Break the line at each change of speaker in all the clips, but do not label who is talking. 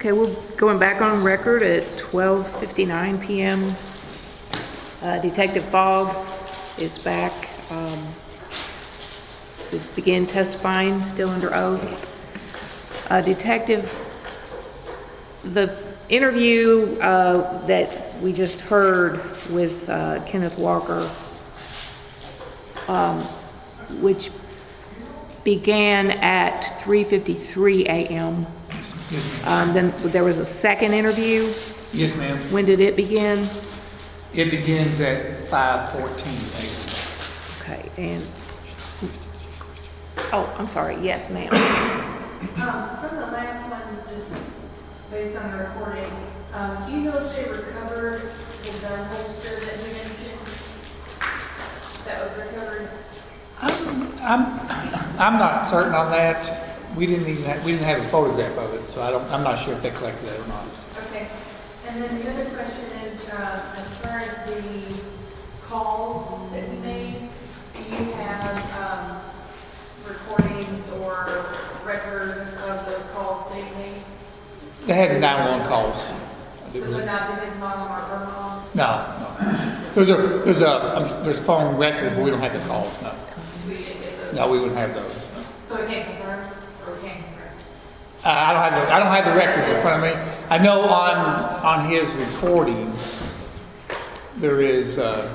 Okay, we're going back on record at 12:59 p.m. Detective Fogg is back to begin testifying, still under oath. Detective, the interview that we just heard with Kenneth Walker, which began at 3:53 a.m. Then there was a second interview.
Yes, ma'am.
When did it begin?
It begins at 5:14 a.m.
Okay, and, oh, I'm sorry, yes, ma'am.
From the last one, just based on the recording, do you know if they recovered the gun holster that you mentioned that was recovered?
I'm not certain on that. We didn't have a photograph of it, so I'm not sure if they collected that or not.
Okay. And then the other question is, as far as the calls that he made, do you have recordings or record of those calls being made?
They had the 911 calls.
So but not to his mom or her mom?
No. There's phone records, but we don't have the calls. No.
We didn't get those?
No, we wouldn't have those. No.
So we can't confirm, or we can't confirm?
I don't have the records in front of me. I know on his recording there is the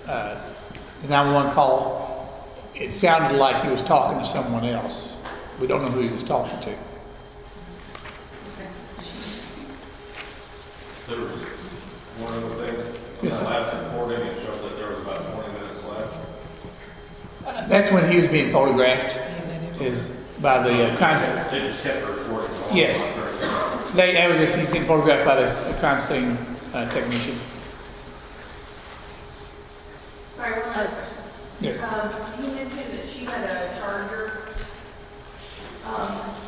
911 call. It sounded like he was talking to someone else. We don't know who he was talking to.
There was one other thing. On
Yes,
the
sir.
last recording, it showed that there was about 20 minutes left.
That's when he was being photographed, is by the crime scene.
They just kept the recording going.
Yes. He's being photographed by the crime scene technician.
Sorry, one last question.
Yes.
He mentioned that she had a Charger.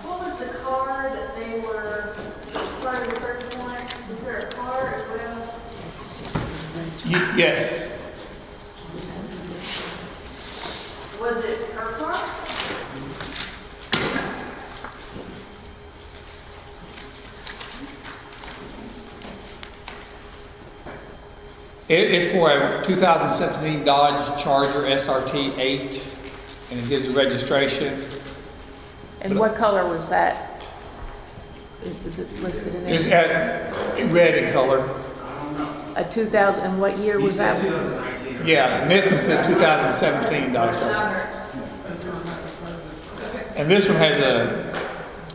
What was the car that they were part of the search warrant? Was there a car as well?
Yes.
Was it her car?
It's for a 2017 Dodge Charger SRT 8, and it gives the registration.
And what color was that? Is it listed in
It's
there?
red in color.
A 2000, and what year was that?
Yeah, and this one says 2017 Dodge Charger. And this one has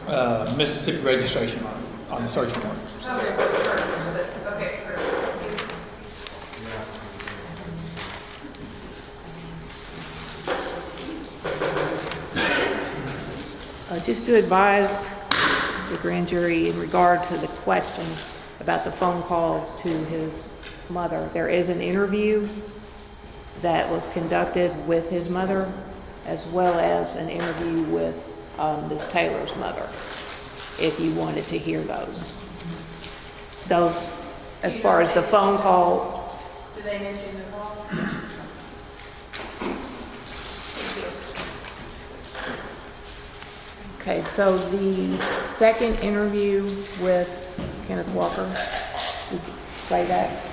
a Mississippi registration on the search warrant.
Okay, perfect. Okay, perfect.
Just to advise the grand jury in regard to the question about the phone calls to his mother, there is an interview that was conducted with his mother, as well as an interview with Ms. Taylor's mother, if you wanted to hear those. Those, as far as the phone call.
Did they mention the call?
Okay, so the second interview with Kenneth Walker, we could play that.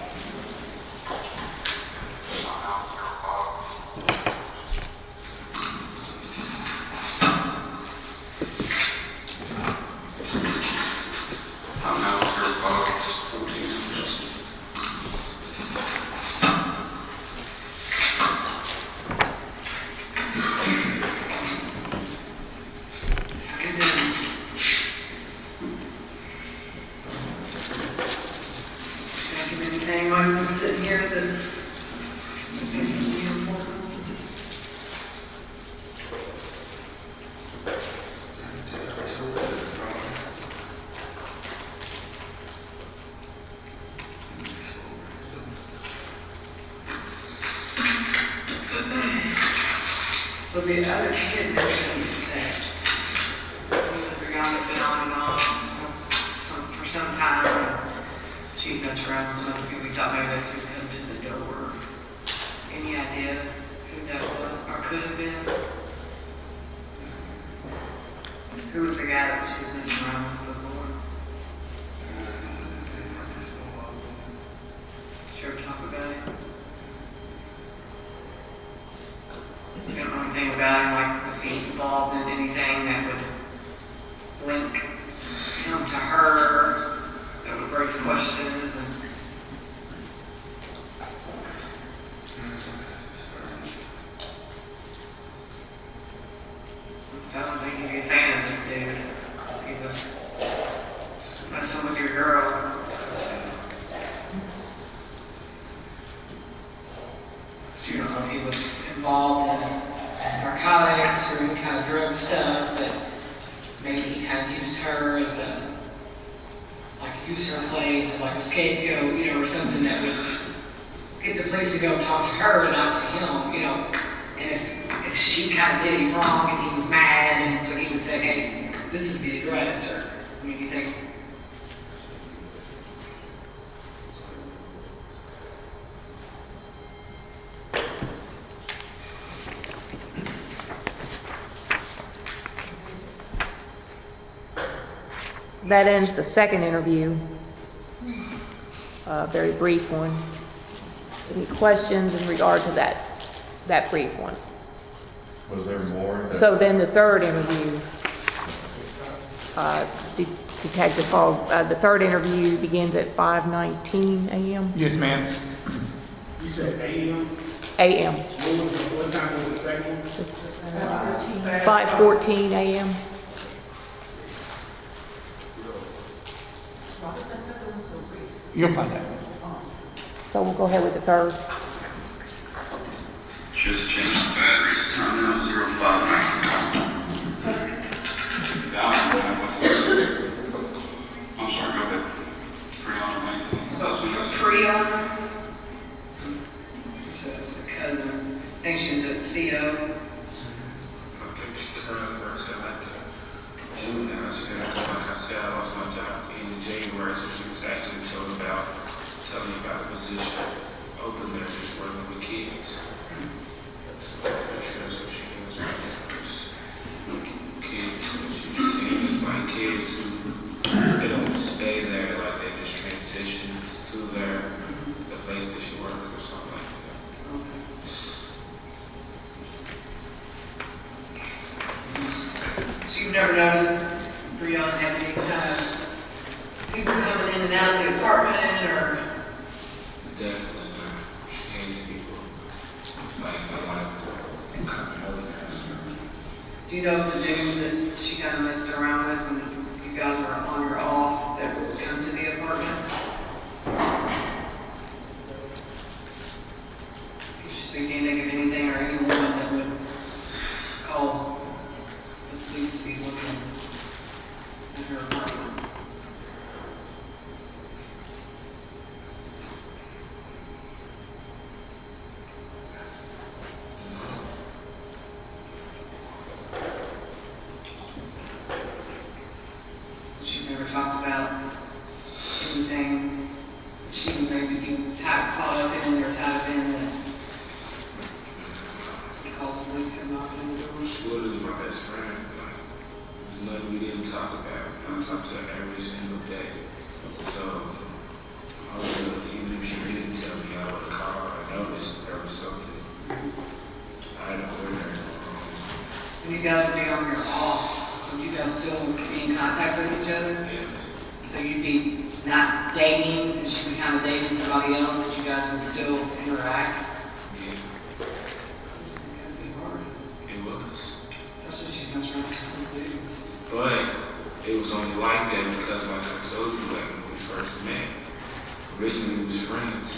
Anything while you're sitting here that so the other kid mentioned that he was a guy that's been on and off for some time. She messed around with something. We thought maybe that's who come to the door. Any idea who that was or could have been? Who was the guy that she was messing around with before? involved in anything that would link him to her, that would raise questions. And so I don't think you'd be a fan of this dude. He was messing with your girl. You don't know if he was involved in narcotics or any kind of drug stuff, but maybe he kind of used her as use her place as like a scapegoat, or something that would get the police to go talk to her and not to him, and if she kind of did him wrong and he was mad, and so he would say, hey, this is the address, or, you think,
That ends the second interview. A very brief one. Any questions in regard to that brief one?
Was there more?
So then the third interview, Detective Fogg, the third interview begins at 5:19 a.m.
Yes, ma'am.
You said AM?
a.m.
What time was the second?
5:14 a.m.
You'll find out.
So we'll go ahead with the third.
Just changed the batteries. Time now 05. I'm sorry, go ahead. Breonna,
Breonna? You said it was the cousin. I think she was at CO.
okay, she currently works at June, and like I said, I lost my job in January, so she was actually telling me about the position open there, just working with kids. So make sure so she knows kids, she was seeing just like kids who they don't stay there, like they just transition to the place that she works or something like that.
So you've never noticed Breonna have any kind of people coming in and out of the apartment, or?
Definitely not. She hates people. Like, coming over there.
Do you know the dude that she kind of messed around with when you guys were on or off that would come to the apartment? Do you think of anything or anyone that would cause the police to be looking at her apartment? She's never talked about anything that she would maybe be caught up in or tied up in that cause the police to knock on the door.
She literally my best friend. Like, there's nothing we didn't talk about. I talk to her every single day. So, even if she didn't tell me, I would have called. I noticed there was something. I don't know.
When you guys would be on your off, would you guys still be in contact with each other?
Yeah.
So you'd be not dating, and she'd be kind of dating somebody else, but you guys would still interact?
Yeah.
That'd be hard.
It was.
That's what she's not trying to do.
But it was only like that because, like I told you, like when we first met, originally we was friends.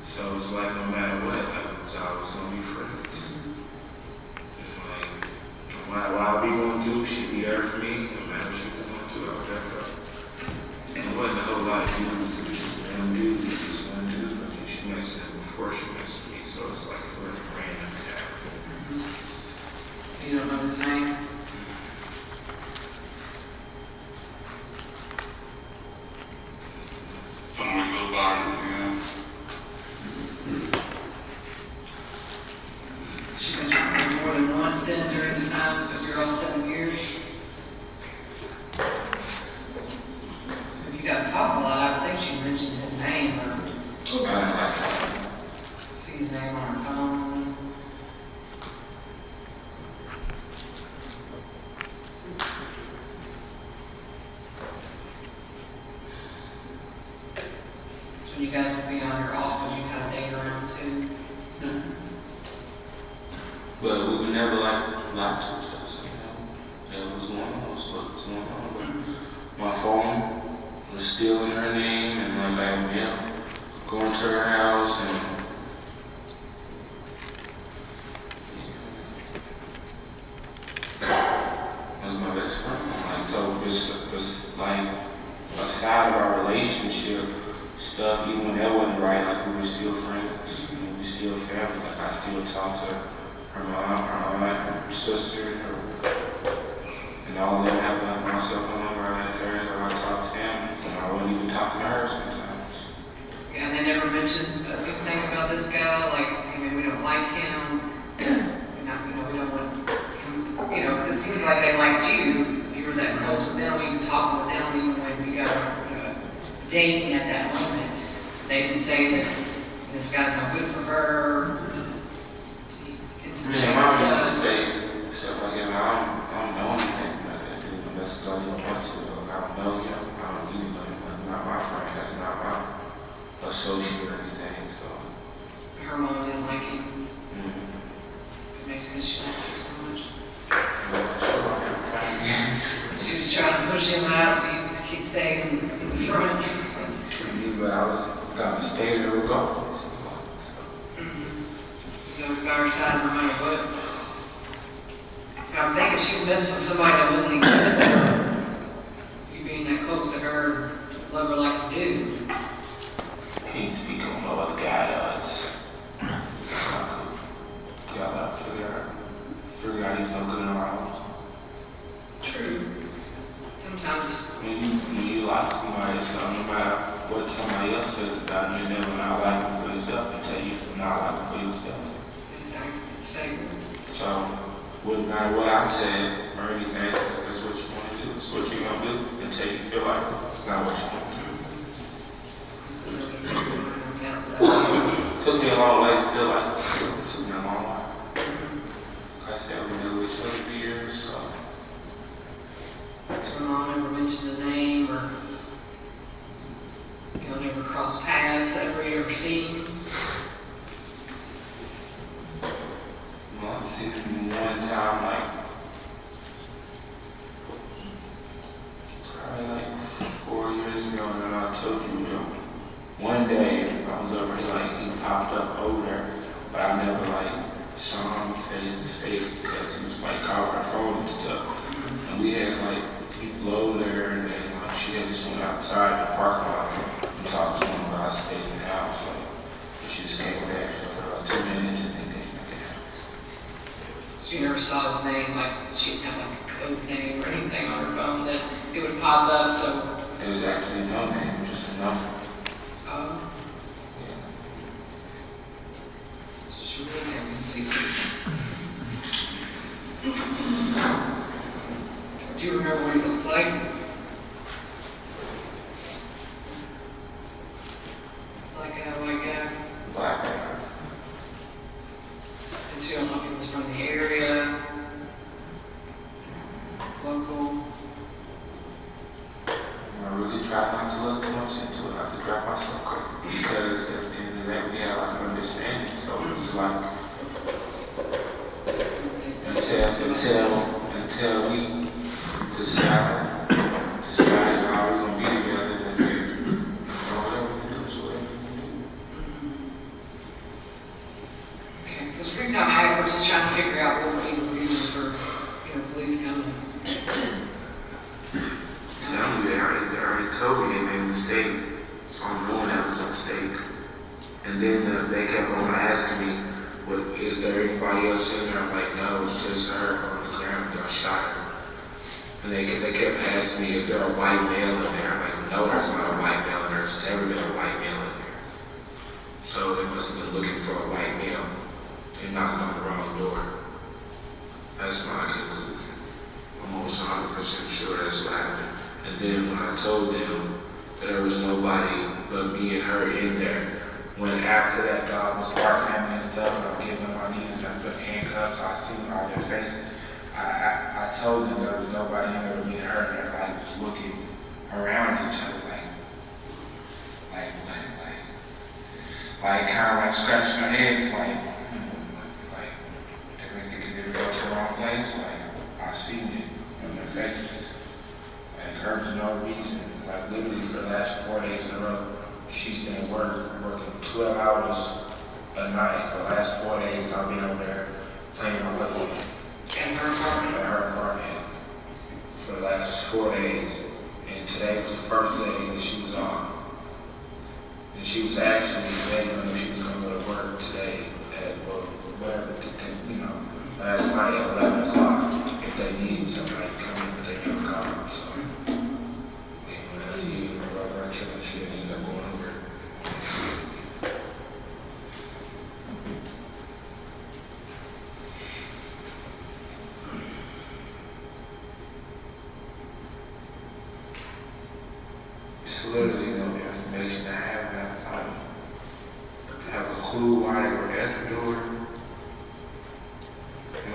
So it was like no matter what, like we was always gonna be friends. And like, no matter what we gonna do, she'd be there for me. No matter what she was gonna do, I was there for her. And it wasn't a whole lot of dudes. It was just one dude. It was just one dude. I mean, she messed with him before she messed with me. So it's like a really random guy.
You don't know his name?
When we go by, yeah.
She was around more than once then during the time of your all 7 years? If you guys talk a lot, I would think she mentioned his name, or
yeah, going to her house and that was my best friend. Like, so it's like a side of our relationship stuff, even when that wasn't right, like we were still friends, we still family. Like I still talk to her mom, her aunt, her sister, and all of them have like myself on number. I like hers, I talk to them, and I wouldn't even talk to her sometimes.
Yeah, and they never mentioned a good thing about this guy, like, I mean, we don't like him, we don't want him, because it seems like they liked you. You were that close with them, you could talk with them, even when you guys were dating at that moment. They would say that this guy's not good for her. It's
Yeah, mom used to say stuff like, I don't know anything about that dude, but that's all you want to. I don't know him, I don't even know him, that's not my friend, that's not my associate or anything, so.
Her mom didn't like him.
Mm-hmm.
It makes me she liked you so much.
Yeah.
She was trying to push him out so you just keep staying in the front.
But I was gonna stay there regardless.
She's always by her side no matter what. I'm thinking she's messing with somebody that wasn't even good with her. You being that close to her, love her like you do.
Can't speak on no other guy else. Gotta figure out he's no good around.
True. Sometimes.
When you like somebody, so no matter what somebody else says about you, you never not like them for yourself until you not like them for yourself.
Exactly. Same.
So, wouldn't matter what I said or anything, if that's what you want to do, it's what you're going to do until you feel like it's not what you want to do. It took me a long way to feel like it took me a long way. Like I said, we knew each other for years, so.
So mom never mentioned the name or never crossed paths ever you ever seen.
Well, I've seen him one time, like, probably like 4 years ago, and then I told you, one day I was over here, like, he popped up over there, but I never, like, saw him face to face because he was, like, calling her phone and stuff. And we had, like, people over there, and then, like, she had just went outside in the parking lot and talked to him about staying in the house, like, she just came there for like 2 minutes and then came back in.
So you never saw his name, like she didn't have like a code name or anything on her phone that it would pop up, so.
It was actually no name, it was just a number. Yeah.
She really never see. Do you remember what he looks like? Like
Black guy.
and so you don't know if he was from the area, local.
I really try not to look too much into it, not to drop myself quick, because at the end of the day, we have like an understanding, so it's like, until we decide how we're gonna be together, then whatever we do is whatever we do.
Okay, because the reason I'm at it, we're just trying to figure out what would be the reason for, police coming.
Sadly, they already told me they made a mistake, so I'm knowing that was a mistake. And then they kept on asking me, is there anybody else in there? I'm like, no, it's just her on the ground, got shot her. And they kept asking me, is there a white male in there? I'm like, no, there's not a white male in there. There's never been a white male in there. So they must have been looking for a white male. They knocked on the wrong door. That's my conclusion. I'm almost 100% sure that's what happened. And then when I told them that there was nobody but me and her in there, when after that dog was barking at me and stuff, and I'm getting on my knees and I put handcuffs, I seen all their faces. I told them there was nobody in there but me and her, and they're like just looking around each other, like kind of like scratching their heads, like they're thinking they go to the wrong place. Like I seen it on their faces. Like there was no reason, like literally for the last 4 days in a row. she's been working 12 hours a night for the last 4 days. I've been over there playing my PlayStation
In her apartment.
at her apartment for the last 4 days. And today was the first day that she was off. And she was actually begging me if she was going to go to work today at, well, whatever, last night at 11 o'clock if they needed somebody to come in, but they never called. So, that's even the right direction and she ended up going over. It's literally no information I have about I have a clue why they were at the door.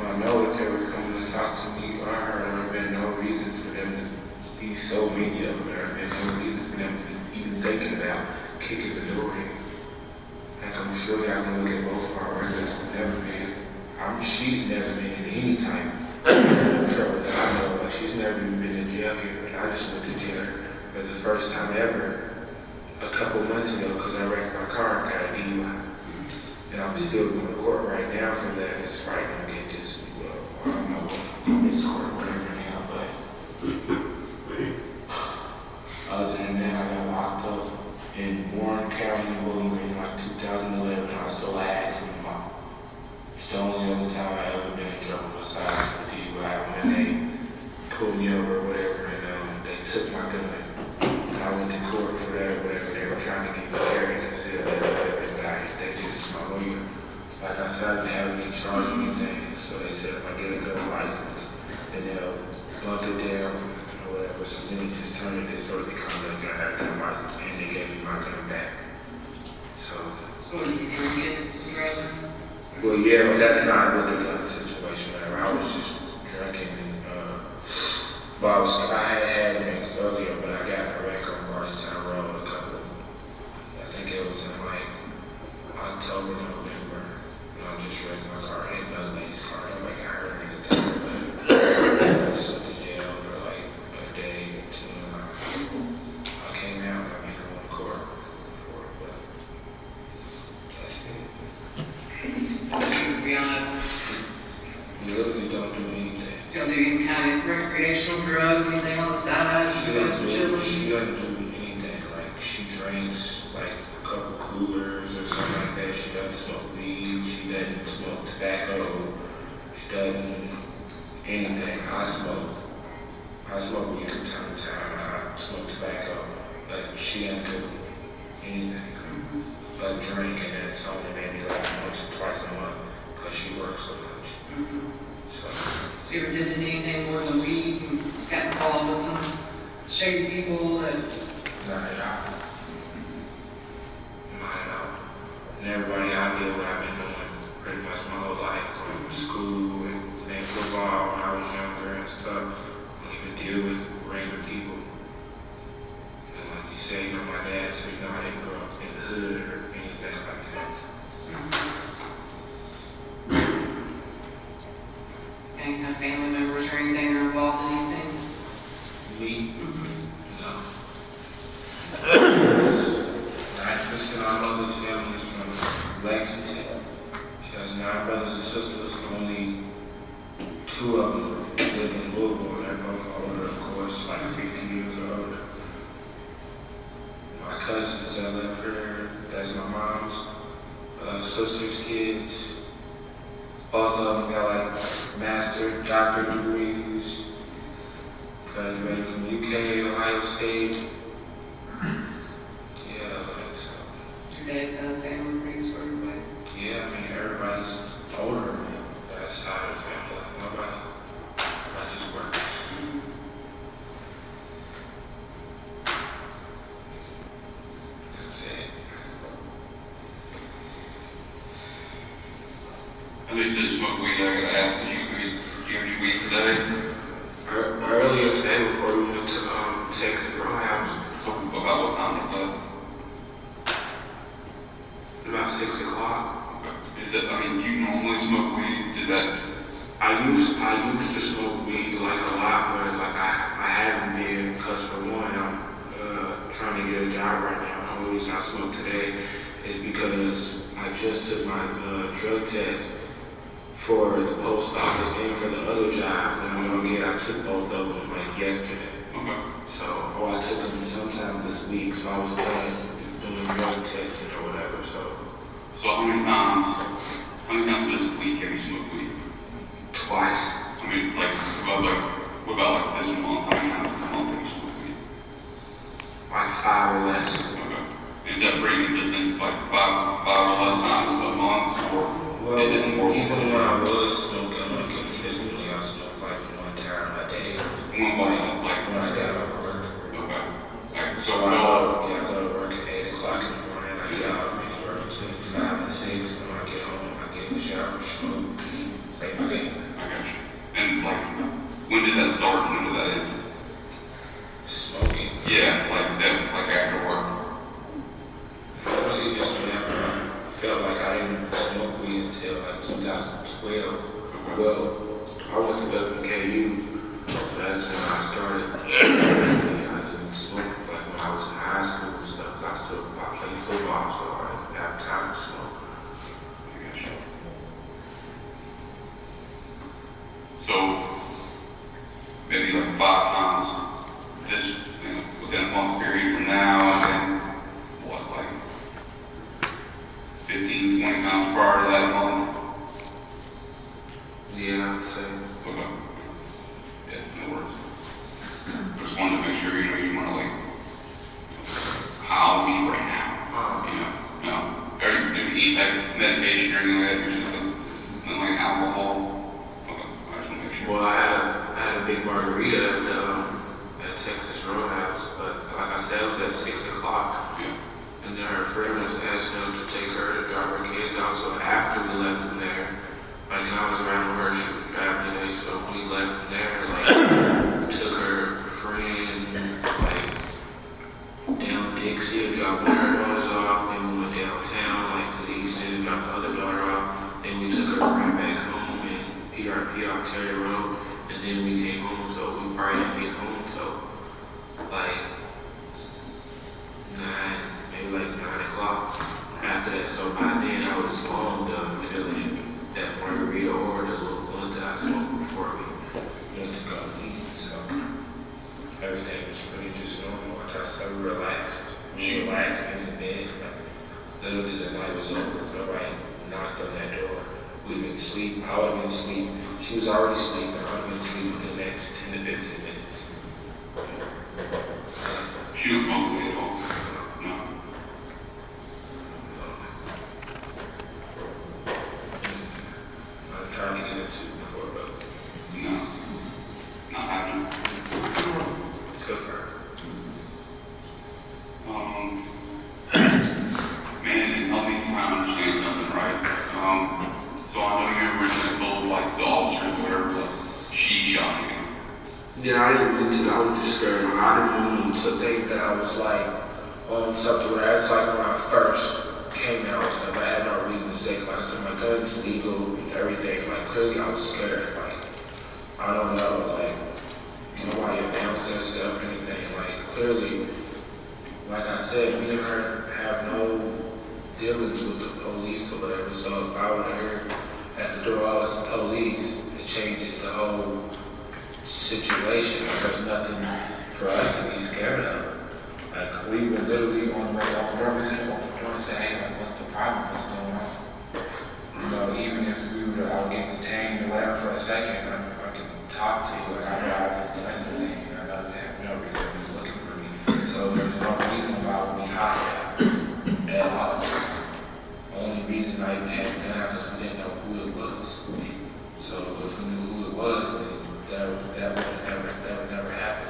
I know if they were coming to talk to me or her, there would have been no reason for them to be so media. There would have been no reason for them to even think about kicking the door in. Like I'm sure y'all can look at both of our records. We've never been. She's never been in any type of trouble that I know. Like she's never even been in jail here. And I just went to jail for the first time ever a couple months ago because I wrecked my car and got a DUI. And I'm still going to court right now for that. It's probably going to get this, well, I don't know what this court or whatever now, but other than that, I got locked up in Warren County, Williamson in like 2011. I stole a hat from my mom. It's the only other time I ever been in trouble besides the DUI when they pulled me over or whatever and they took my gun. And I went to court for that or whatever. They were trying to get me carried and said that they just my lawyer. Like I said, I didn't have any charge or anything. So they said if I get a gun license, then they'll bump it down or whatever. So then they just turned it so it becomes like I had a gun license and they gave me my gun back. So
Did you drink it, rather?
well, yeah, but that's not what the gun situation. Whatever. I was just drinking and well, I had drinks earlier, but I got a wreck on Barstown Road a couple. I think it was in like October, November. I'm just wrecking my car. I hit another lady's car. Nobody got hurt or anything. I just went to jail for like a day or two. And I came out and I made going to court for it, but that's it.
Breonna,
You literally don't do anything.
you don't do any kind of recreational drugs, anything on the side,
She
you guys
doesn't
are
do
chilling?
anything. Like she drinks like a couple coolers or something like that. She doesn't smoke weed. She doesn't smoke tobacco. She doesn't anything. I smoke weed from time to time. I smoke tobacco. But she doesn't do anything. But drink and it's only maybe like once or twice a month because she works so much. So.
You ever did anything more than weed and got involved with some shady people that,
Not at all. Not at all. And everybody I deal with, I've been doing pretty much my whole life, from school and playing football when I was younger and stuff. I don't even deal with regular people. And like you say, you know my dad, so you know I didn't grow up in the hood or anything like that.
any kind of family members or anything are involved in anything?
Me? No. 90% of my mother's family is from Lexington. She has 9 brothers and sisters. Only 2 of them live in Louisville. They're both older, of course, like 50 years or older. My cousins that live here, that's my mom's sister's kids. Both of them got like master, doctor degrees. Graduated from UK, Ohio State. Yeah, like so.
Your dad's side of the family pretty sort of way?
Yeah, I mean, everybody's older than that side of the family. Like, nobody just works. That's it.
I know you said you smoke weed. I gotta ask, do you have any weed today?
Earlier today, before we went to Texas Roadhouse,
So about what time was that?
about 6 o'clock.
Okay. Is it? I mean, you normally smoke weed. Did that?
I used to smoke weed like a lot, but like I haven't been because for one, I'm trying to get a job right now. The only reason I smoke today is because I just took my drug test for the post office and for the other job that I'm gonna get. I took both of them like yesterday.
Okay.
So, I took them sometime this week, so I was done doing drug testing or whatever, so
So how many times this week have you smoked weed?
twice.
I mean, what about like this month? How many times this month have you smoked weed?
Like 5 or less.
Okay. Is that pretty consistent, like five or less times a month, or
Well,
is it more?
even when I was smoking consistently, I smoked like 1 time a day.
When was that? Like,
When I got off work.
okay. Like,
So I go to work at 8 o'clock in the morning. I get off, finish work between 5 and 6. When I get home, I get in the shower, smoke, play my game.
I got you. And like, when did that start and when did that end?
Smoking.
Yeah, like after work.
Really just whenever I felt like I didn't smoke weed until like 2012. Well, I went to WKU, so that's when I started. I didn't smoke like when I was in high school and stuff. I played football, so I didn't have time to smoke.
I got you. So, maybe like 5 times this, within a month period from now, and then what, like 15, 20 times prior to that month?
Yeah, I'd say.
Okay. Yeah, no worries. I just wanted to make sure, you want to like, how we right now, no. Are you eat like medication or anything like that, or just like alcohol? Okay, I just want to make sure.
Well, I had a big margarita at Texas Roadhouse, but like I said, it was at 6 o'clock.
Yeah.
And then her friend was asking us to take her to drop her kids off. So after we left from there, like I was around with her, she was driving today. So when we left from there, like we took her friend like down Dixie and dropped one of her daughters off. Then we went downtown like to the east end and dropped the other daughter off. Then we took her friend back home in PRP Ontario Road. And then we came home, so we probably didn't get home till like 9 o'clock. After that, so by then I was long done feeling that margarita or the little blunt that I smoked before we went to go eat. So everything was pretty just normal. Like I said, we relaxed. We relaxed in the bed. Like literally the night was over. Nobody knocked on that door. We'd been asleep. I would have been asleep. She was already sleeping. I would have been asleep in the next 10 to 15 minutes.
She don't smoke weed at all? No.
I'm trying to get into it before, but
No. Not happening.
good for her.
Man, and help me kind of understand something, right? So I know you originally told like the officers or whatever, like she shot you.
Yeah, I was just scared. I didn't want them to think that I was like on something where it's like when I first came out and stuff, I had no reason to say, like I said, my gun's legal and everything. Like clearly I was scared. Like, I don't know, like, nobody announced that stuff or anything. Like clearly, like I said, we never have no dealings with the police or whatever. So if I would have heard at the door, oh, it's the police, it changes the whole situation. There's nothing for us to be scared of. Like we were literally on the way out the door, we didn't want the door and say, hey, like, what's the problem? What's going on? You know, even if we were to get detained or whatever for a second, I can talk to you. Like I know I haven't done anything. I know they have no reason to be looking for me. So there's no reason why I would be hostile at all. The only reason I even had the gun out is we didn't know who it was. So if we knew who it was, then that would never happen.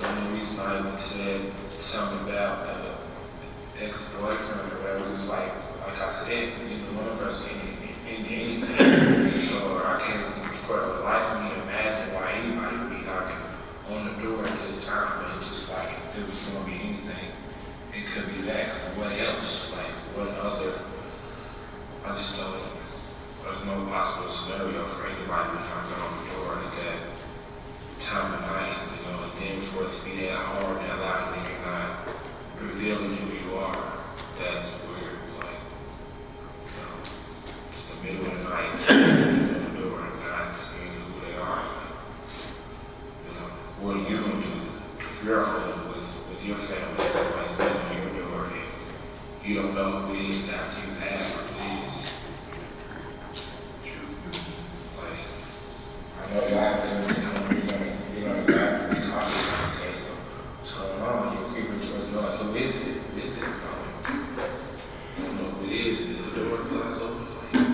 The only reason I even said something about ex-boyfriend or whatever was like I said, neither one of us in anything. So I can't for the life of me imagine why anybody would be knocking on the door at this time. And just like if it was going to be anything, it could be that. What else? Like what other? I you don't know who it is after you've had who it is. Like, I know y'all have been, you're gonna be cautious, okay, so what's going on? You're creeping towards, you know, like, who is it? Who is it? You don't know who it is, and the door flies open, like,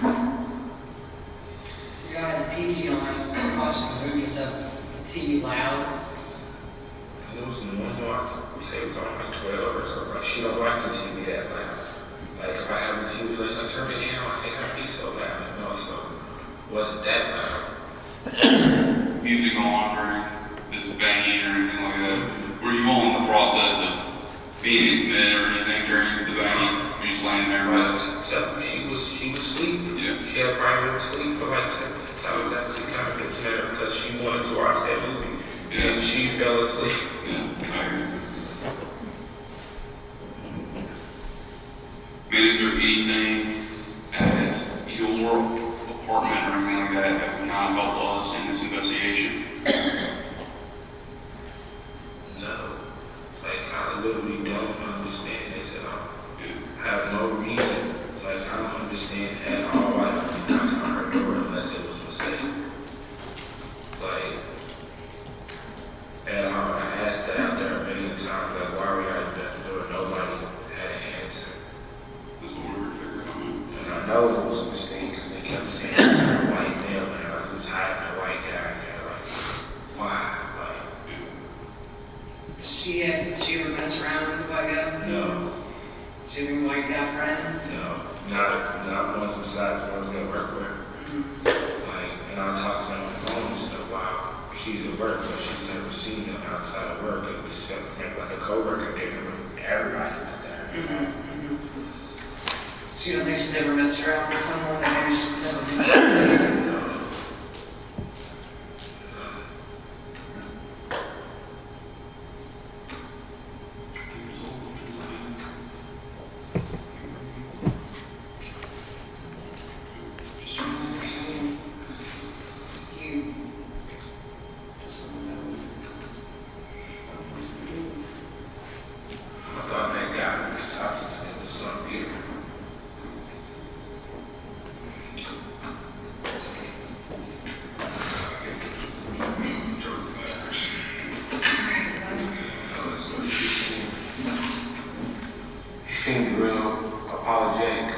So y'all had PG on, watching movies, was TV loud?
and it was in the window, we say it was on like 12 or so, like, she don't like the TV that loud. Like, if I have the TV, like, turn it down, I think I'd be so loud, you know, so it wasn't that loud.
Music on during this banging or anything like that? Were you all in the process of being intimate or anything during the banging? Were you just laying there?
So she was asleep.
Yeah.
She had probably been asleep for like 10 minutes. I was actually kind of bitching at her because she wanted to watch that movie.
Yeah.
And she fell asleep.
Yeah, I agree. I mean, is there anything at your apartment or anything like that that would kind of help us in this investigation?
No. Like, I literally don't understand this at all.
Yeah.
I have no reason. Like, I don't understand at all why I knocked on her door unless it was a mistake. Like, and I asked that out there a million times, like, why were you at the door? Nobody had an answer.
That's what we were figuring out.
And I know it was a mistake because they kept saying it was a white male and I was hiding a white guy. And they're like, why? Like,
She ever mess around with a white guy?
no,
She ever white guy friends?
no, not ones besides ones that work with. Like, and I talked to her on the phone and stuff. Wow, she's at work, but she's never seen them outside of work except for maybe like a coworker dinner with everybody out there.
So you don't think she's ever messed around with someone that maybe she's never been with? Just trying to understand. You just don't know what to do.
I thought that guy who was talking to me was going to be here. He seemed real apologetic.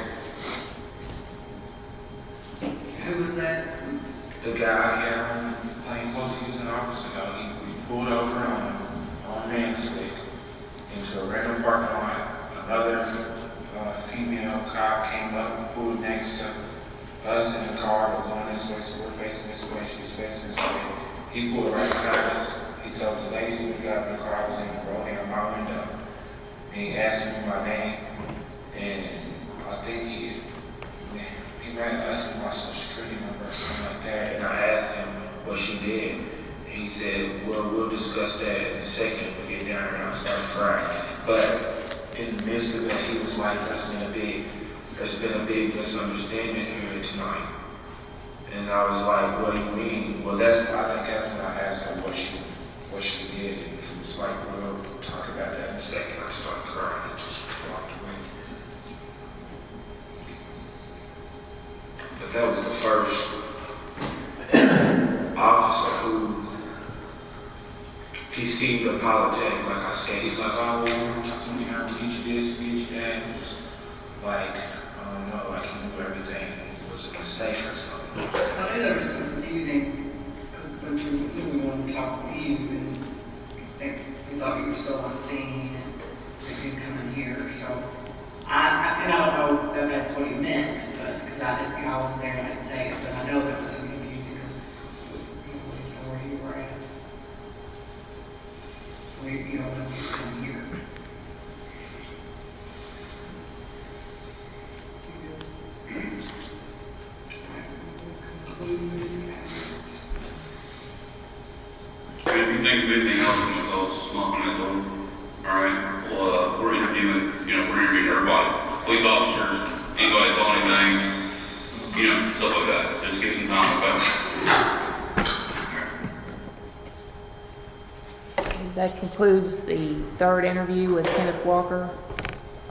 Who was that?
The guy here, plain clothes, he was an officer, he pulled over on Main Street into a random parking lot. Another female cop came up and pulled next to us in the car. We're going this way, so we're facing this way, she's facing this way. He pulled right beside us. He told the lady who was driving the car, I was in the road in my window. And he asked me my name, and I think he might ask me my social security number or something like that. And I asked him what she did. He said, well, we'll discuss that in a second when we get down here. And I started crying. But in the midst of that, he was like, there's been a big misunderstanding here tonight. And I was like, what do you mean? Well, I think that's when I asked him what she did. And he was like, well, we'll talk about that in a second. I started crying and just walked away. But that was the first officer who he seemed apologetic. Like I said, he was like, oh, well, talk to me, how to teach you this, teach you that. And just like, I don't know, like he knew everything. It was a mistake or something.
I knew there was some confusing, because when we wanted to talk with you, and we thought you were still on the scene, and they didn't come in here, so. I don't know that that's what he meant, but, because I wasn't there and I didn't say it, but I know that was some confusing, because we didn't know where you were at. You don't know who's coming here.
If you think of anything else, you know, those knocking at the door. All right, well, we're interviewing everybody, police officers, anybody that's on anything, you know, stuff like that. So just give some time, okay?
That concludes the third interview with Kenneth Walker.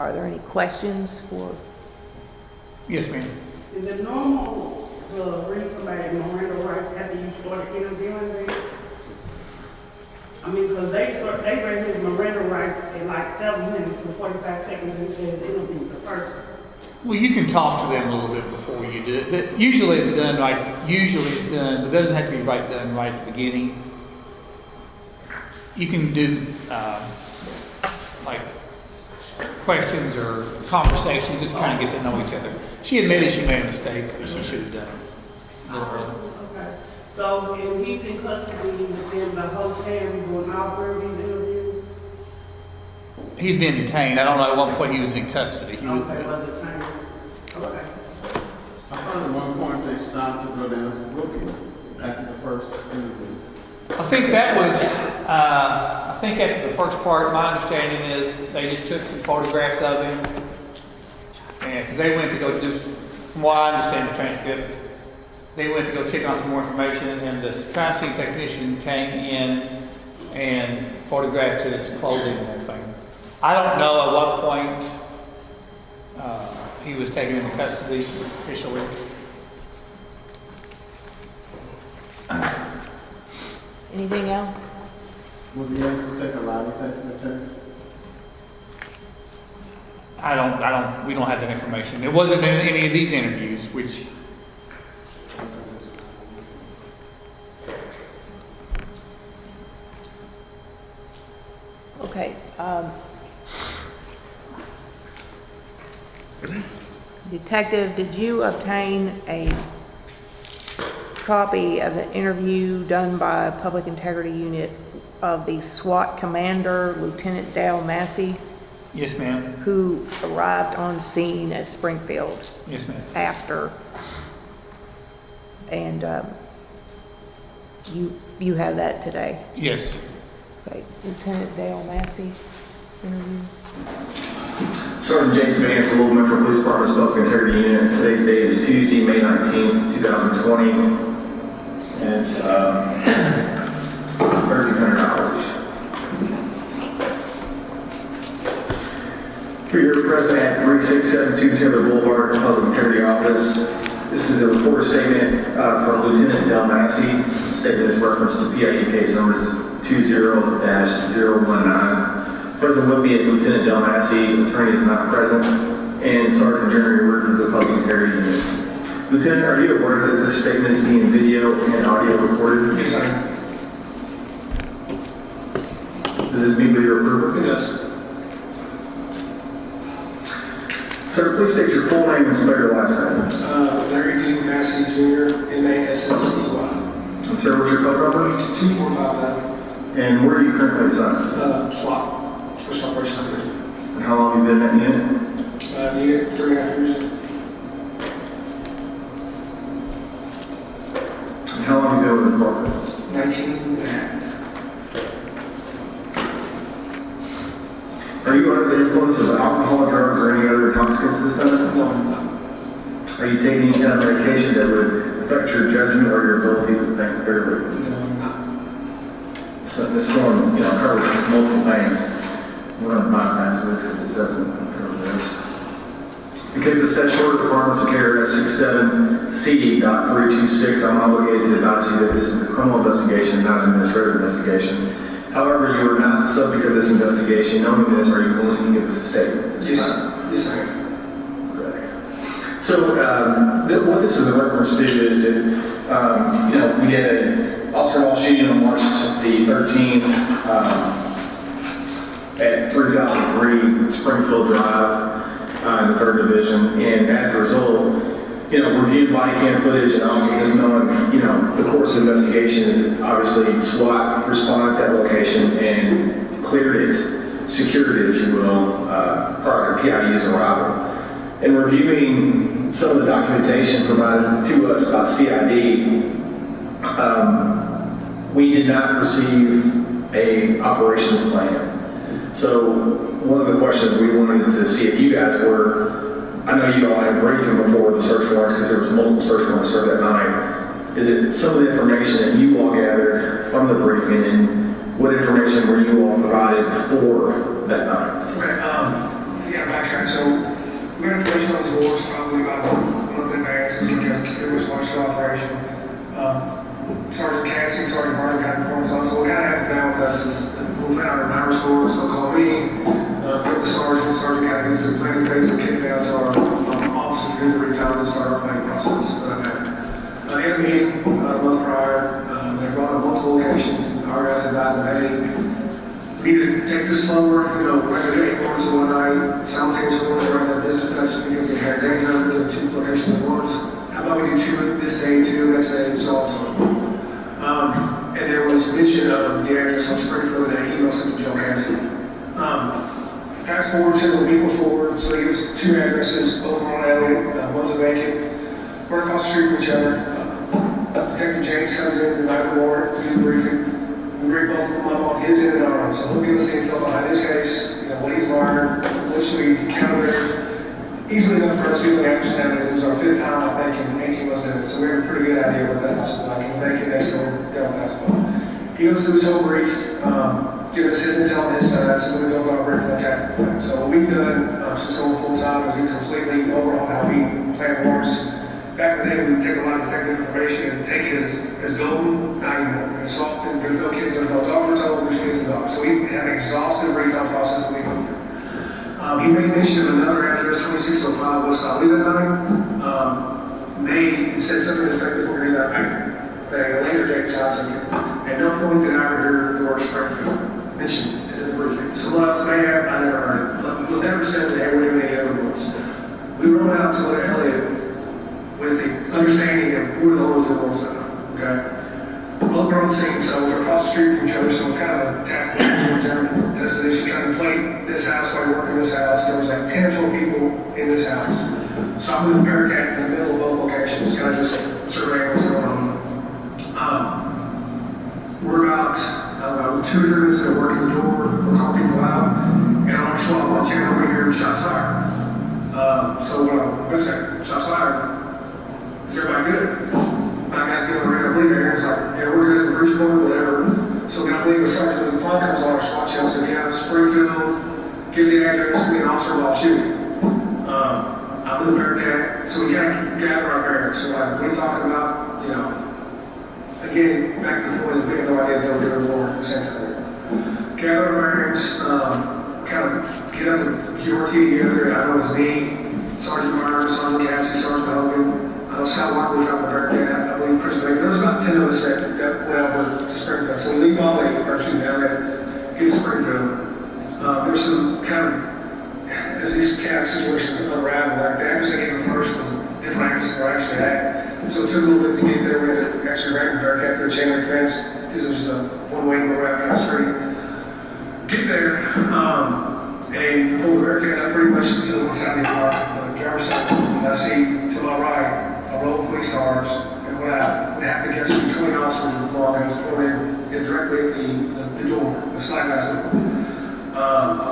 Are there any questions for,
Yes, ma'am.
Is it normal to read somebody Miranda rights after you start interviewing them? I mean, because they read his Miranda rights in like 7 minutes and 45 seconds into his interview, the first one.
Well, you can talk to them a little bit before you do it, but usually it's done but it doesn't have to be done right at the beginning. You can do, like, questions or conversation, just kind of get to know each other. She admitted she made a mistake that she should have done a little earlier.
Okay. So, and he's in custody within the whole time doing all 3 of these interviews?
He's been detained. I don't know at what point he was in custody. He was,
Okay, well, the time. Okay.
I heard at one point they stopped to go down to Brooklyn after the first interview.
I think that was, I think after the first part, my understanding is they just took some photographs of him. And, because they went to go do, from what I understand the transcript, they went to go check on some more information, and the crime scene technician came in and photographed his clothing and everything. I don't know at what point he was taken into custody officially.
anything else?
Was he asked to take a lie detector test?
We don't have that information. It wasn't in any of these interviews, which,
Okay. Detective, did you obtain a copy of the interview done by a Public Integrity Unit of the SWAT commander, Lieutenant Dale Massey,
yes, ma'am.
who arrived on scene at Springfield
Yes, ma'am.
after? And you have that today?
Yes.
Okay. Lieutenant Dale Massey interview?
Sergeant Jason Vance, Louisville Metro Police Department's Public Integrity Unit. Today's date is Tuesday, May 19th, 2020. And it's $1,300. We're here present at 3672 Timber Boulevard, Public Integrity Office. This is a report statement from Lieutenant Del Massey. The statement is reference to PIU case numbers 20-019. Present with me is Lieutenant Del Massey. Attorney is not present. And Sergeant Jeremy Word for the Public Integrity Unit. Lieutenant, are you aware that this statement is being video and audio recorded?
Yes, sir.
Does this meet with your approval?
It does.
Sir, please state your full name and spell your last name.
Larry D. Massey Jr., M-A-S-S-E-Y.
And sir, what's your code number?
2459,
And where are you currently assigned?
SWAT, Special Operations Division.
And how long have you been in that unit?
Unit, 3.5 years.
And how long have you been with the department?
19 and a half.
Are you under the influence of alcohol, drugs, or any other intoxicants this time?
No, I'm not.
Are you taking any kind of medication that would affect your judgment or your ability to think clearly?
No, I'm not.
So this one, covers multiple things. We're going to bypass this because it doesn't cover this. Because it says short requirements of KRS 67C.326, I'm obligated to advise you that this is a criminal investigation, not an administrative investigation. However, you are not the subject of this investigation. Knowing this, are you willing to give us a statement?
Yes, I am.
Okay. So, what this is a reference to is that, we had an alcohol shooting on March the 13th at 3003 Springfield Drive in the 3rd Division. And as a result, reviewing body cam footage and also just knowing, the course of investigation is obviously SWAT responded to that location and cleared it, secured it, if you will, prior to PIU's arrival. And reviewing some of the documentation provided to us by CID, we did not receive a operations plan. So one of the questions we wanted to see if you guys were, I know you all had briefing before the search warrants because there was multiple search warrants served that night. Is it some of the information that you all gathered from the briefing and what information were you all provided before that night?
Okay, yeah, backtrack, so we got information on these doors probably about a month in advance, as we got pretty much launched the operation. Sergeant Cassie, Sergeant Barton kind of points on, so what kind of happens now with us is we'll let our numbers scores, they'll call me, put the sergeant kind of gets to the planning phase and kick it out to our officers who do the recon to start our planning process. I had a meeting a month prior, they brought up multiple locations, our guys advised them, hey, we need to take this slower, you know, regular 8 orders in one night, simultaneous orders around that business touch because they had danger of doing 2 locations at once. How about we do 2 this day, 2 next day, and so on and so forth. And there was mention of the address on Springfield that email sent to Joe Cassidy. Fast forward to the week before, so he gets 2 addresses, both on Elliott, one's a vacant, we're across the street from each other. Detective James comes in the night of the warrant to do the briefing. We bring both of them up on his end and ours, so he'll give us the intel behind his case, you know, what he's learned, which we countered. Easily enough for us, we only understand that it was our 5th time, I think, in 18 months doing it, so we have a pretty good idea what that was like, and thank you next door, dealt with that as well. He goes through his whole brief, giving us his intel on his side, so we go through our brief on tactical plan. So what we've done since going full time is we completely overhauled how we plan wars. Back in the day, we would take a lot of detective information and take it as golden, not anymore. It's often, there's no kids, there's no dog told, there's kids and dogs. So we have an exhaustive recon process that we go through. He made mention of another address, 2605 West Holly that night. They said something to the effect that we're going to do that night. At a later date, sounds like it. At no point did I ever hear the word Springfield mentioned in the briefing. Someone else may have, I never heard it. It was never said that they were doing any other words. We rolled out to Elliott with the understanding of who the holes are, okay? Well, we're on the scene, so we're across the street from each other, so it's kind of a tactical destination, trying to play this house while you're working this house. There was like 10 or 12 people in this house. So I'm with a barricade in the middle of both locations, kind of just surveying what's going on. We're about 2 or 3 minutes ago working the door, we're calling people out, and on our SWAT watch over here, shots fired. Wait a second, shots fired. Is everybody good? My guys get on the radar, leave here. It's like, yeah, we're good at the breach point, whatever. So we got to leave the sergeant when the phone comes on our SWAT shell, said, yeah, Springfield, gives the address, we an officer while shooting. I'm in the barricade, so we kind of gather our bearings. So like, what are you talking about? You know, again, back to the point, we have no idea if they were doing war at the same time. Gather our bearings, kind of get up the QRT together. I know it was me, Sergeant Myers, Sergeant Cassie, Sergeant Hogan. I know Scott Walker was driving the barricade. I believe Chris Baker. There was about 10 of us that went over to Springfield. So we leave all day, or excuse me, down there, get to Springfield. There's some kind of, as these kind of situations unravel, like the address I gave them first was a different address than we're actually at. So it took a little bit to get there. We had to actually wrap the barricade through a chain link fence because it was a one-way to go around kind of street. Get there, and pull the barricade up pretty much to the side of the car, the driver's side. And I see to my right, a row of police cars, and when I would have to catch between officers with long guns pointed directly at the door, the slide glass door. I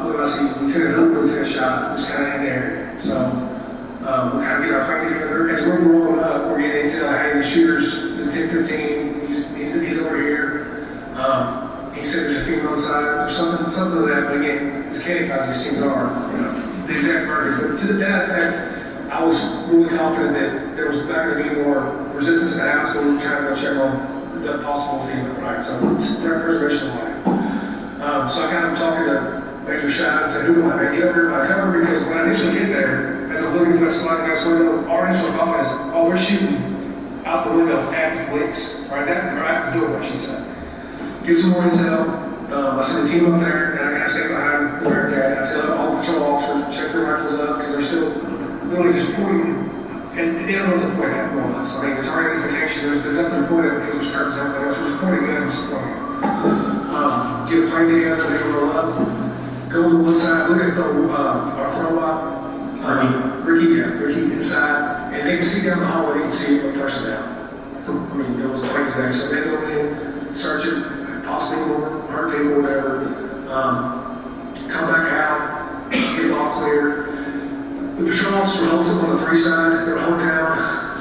believe I see Lieutenant Hooper was shot, just kind of in there. So we kind of get our plan together. As we're rolling up, we're getting intel, hey, the shooter's in 1015, he's over here. He said there's a female inside, or something of that, but again, it's candy because these things are, you know, the exact murder. But to that effect, I was really confident that there was not going to be more resistance in the house, but we were trying to go check on the possible female, right? So it's their preservation of life. So I kind of talking to Major Shine and said, who do I make? Get over here by cover, because when I initially get there, as I'm looking for that sliding glass window, our initial thought is, oh, they're shooting out the window at the police, right? Or at the door, I should say. Get some more intel. I sent a team up there, and I kind of stayed behind the barricade. I said, all the patrol officers, check their rifles up, because they're still literally just pointing, and they don't know what to point at, more or less. I mean, there's our identification, there's nothing to point at because there's curtains and everything else. We're just pointing guns, pointing at. Get a plane together, they roll up, go to one side, look at our throw up, Ricky inside, and they can see down the hallway, they can see a person down. I mean, it was a crazy day, so they go in, search it, possibly more, hurt people, whatever, come back out, get it all clear. The patrol officer holds up on the 3 side, they're holding down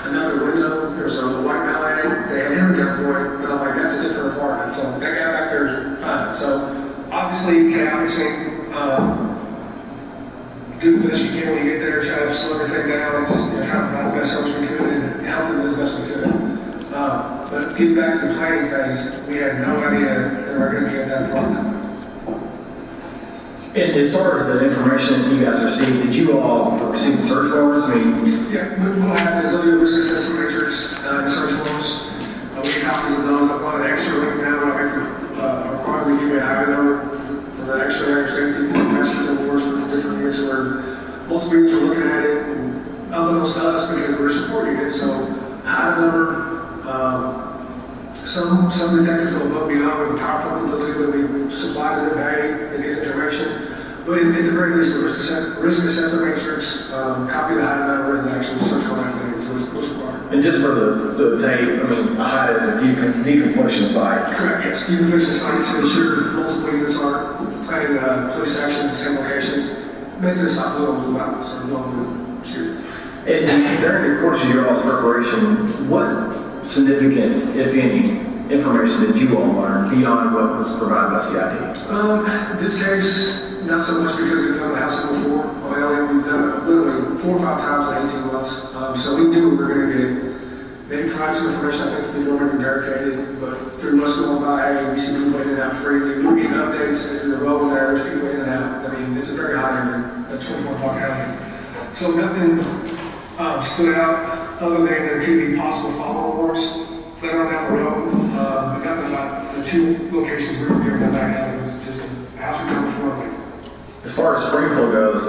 another window, there's a white male in it, they had him gun for it, but I'm like, that's a different apartment, so that guy back there is fine. So, obviously, chaotic scene, do the best you can when you get there, try to slow everything down, and just, try to provide the best service we could and help them as best we could. But getting back to the planning phase, we had no idea they were gonna be at that point.
And as far as the information that you guys received, did you all receive the search warrants? I mean,
Yeah, what happened is they'll do a risk assessment matrix, and search warrants. We get copies of those. I've got an extra link now, I have to require me to give me a higher number for the extra safety messages and awards for the different units where multiple units are looking at it, and unbeknownst to us because we're supporting it, so higher number. Some detectives will above beyond with PowerPoint will do that we supply to them, hey, that gets information. But at the very least, the risk assessment matrix, copy of the high number, and the actual search warrant affidavit, so it's what's required.
and just for the tape, I mean, a HIDE is a deconfliction site.
Correct, yes. Deconfliction sites to ensure multiple units are planning police action at the same locations. Makes it stop little blue violence or little shoot.
And during the course of your all's preparation, what significant, if any, information did you all learn beyond what was provided by CID?
In this case, not so much because we've done the housing before. We've done it literally 4 or 5 times in 18 months. So we knew we were going to get. They provided some information. I think the door may be barricaded, but through what's going by, hey, we see people in and out freely. We're getting updates as the road there, there's people in and out. I mean, it's a very hot area, a 24-block alley. So nothing stood out other than there could be possible follow wars later on down the road. But nothing about the 2 locations we were doing that back alley. It was just a house we done before.
As far as Springfield goes,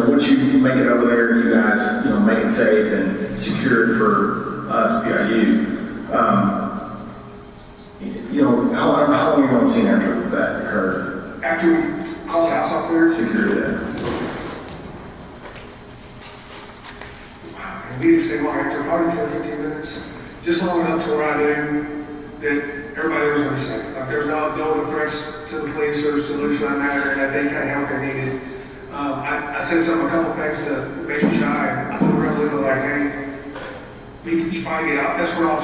once you make it over there, you guys, make it safe and secure for us, PIU. How long have you all seen after that occurred?
After we closed the house up there,
Secure that.
and we didn't stay long after, probably 10 or 15 minutes. Just long enough to where I knew that everybody was going to be safe. Like there's no threats to the police or solution for that matter, and that they kind of help they needed. I said a couple things to Major Shy, and put around a little like, hey, we should probably get out. That's where I'll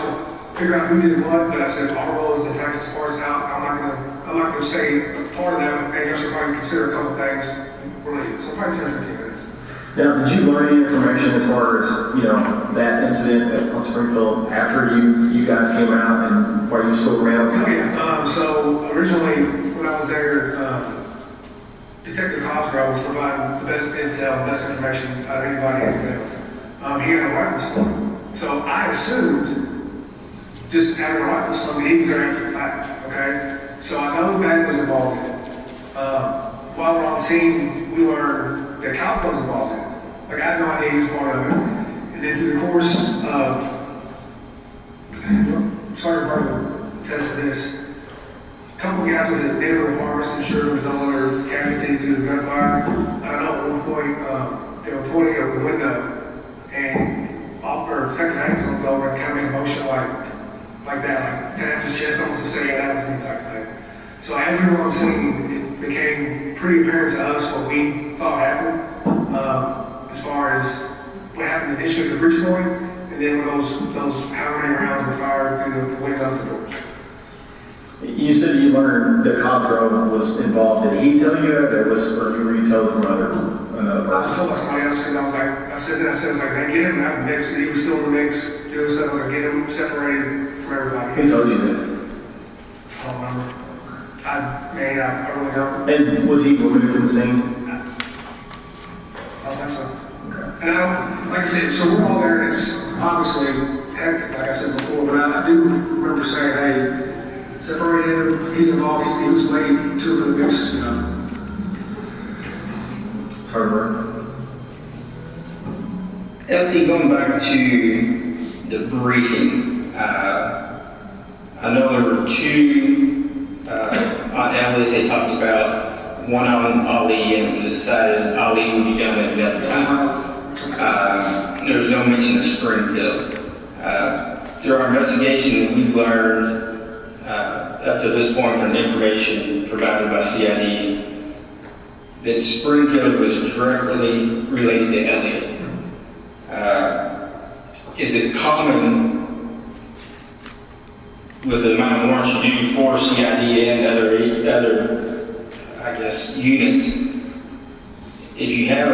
figure out who did what, but I said our role is to take this parts out. I'm not going to say part of that, but you should probably consider a couple things related. So probably 10 or 15 minutes.
Now, did you learn any information as far as, that incident on Springfield after you guys came out and while you still around?
So originally, when I was there, Detective Cosgrove was providing the best intel, the best information out of anybody hands down. He had a rifle slung. So I assumed, just having a rifle slung, that he was there after the fact, okay? So I know Matt was involved in it. While we're on scene, we learned that Cop was involved in it. Like, I had no idea he was part of it. And then through the course of, Sergeant Barber attest to this, a couple of guys with the neighborhood apartments ensured there was no other casualties due to gunfire. I don't know, at one point, they were pointing out the window, and Detective Hanks looked over and kind of made a motion like that, like tapped his chest almost to say, yeah, that was me type thing. So as we were on scene, it became pretty apparent to us what we thought happened, as far as what happened initially at the bridge point, and then when those how many rounds were fired through the windows and doors.
You said you learned that Cosgrove was involved. Did he tell you that, or were you told from another
I was
person?
told by somebody else because I said, man, get him out of the mix. And he was still in the mix, doing stuff. I was like, get him separated from everybody.
Who told you that?
I don't remember. I really don't.
And was he removed from the scene?
I don't think so.
Okay.
And like I said, so we're all there, and it's obviously hectic, like I said before, but I do remember saying, hey, separate him, he's involved, he was waiting to the mix,
Sorry, Bert.
LT, going back to the briefing, I know there were 2 on Elliot they talked about, one on Ali, and it was decided Ali would be done at another time. There was no mention of Springfield. Through our investigation, we've learned up to this point from information provided by CID that Springfield was directly related to Elliot. Is it common with the amount of warrants you do for CID and other, I guess, units, if you have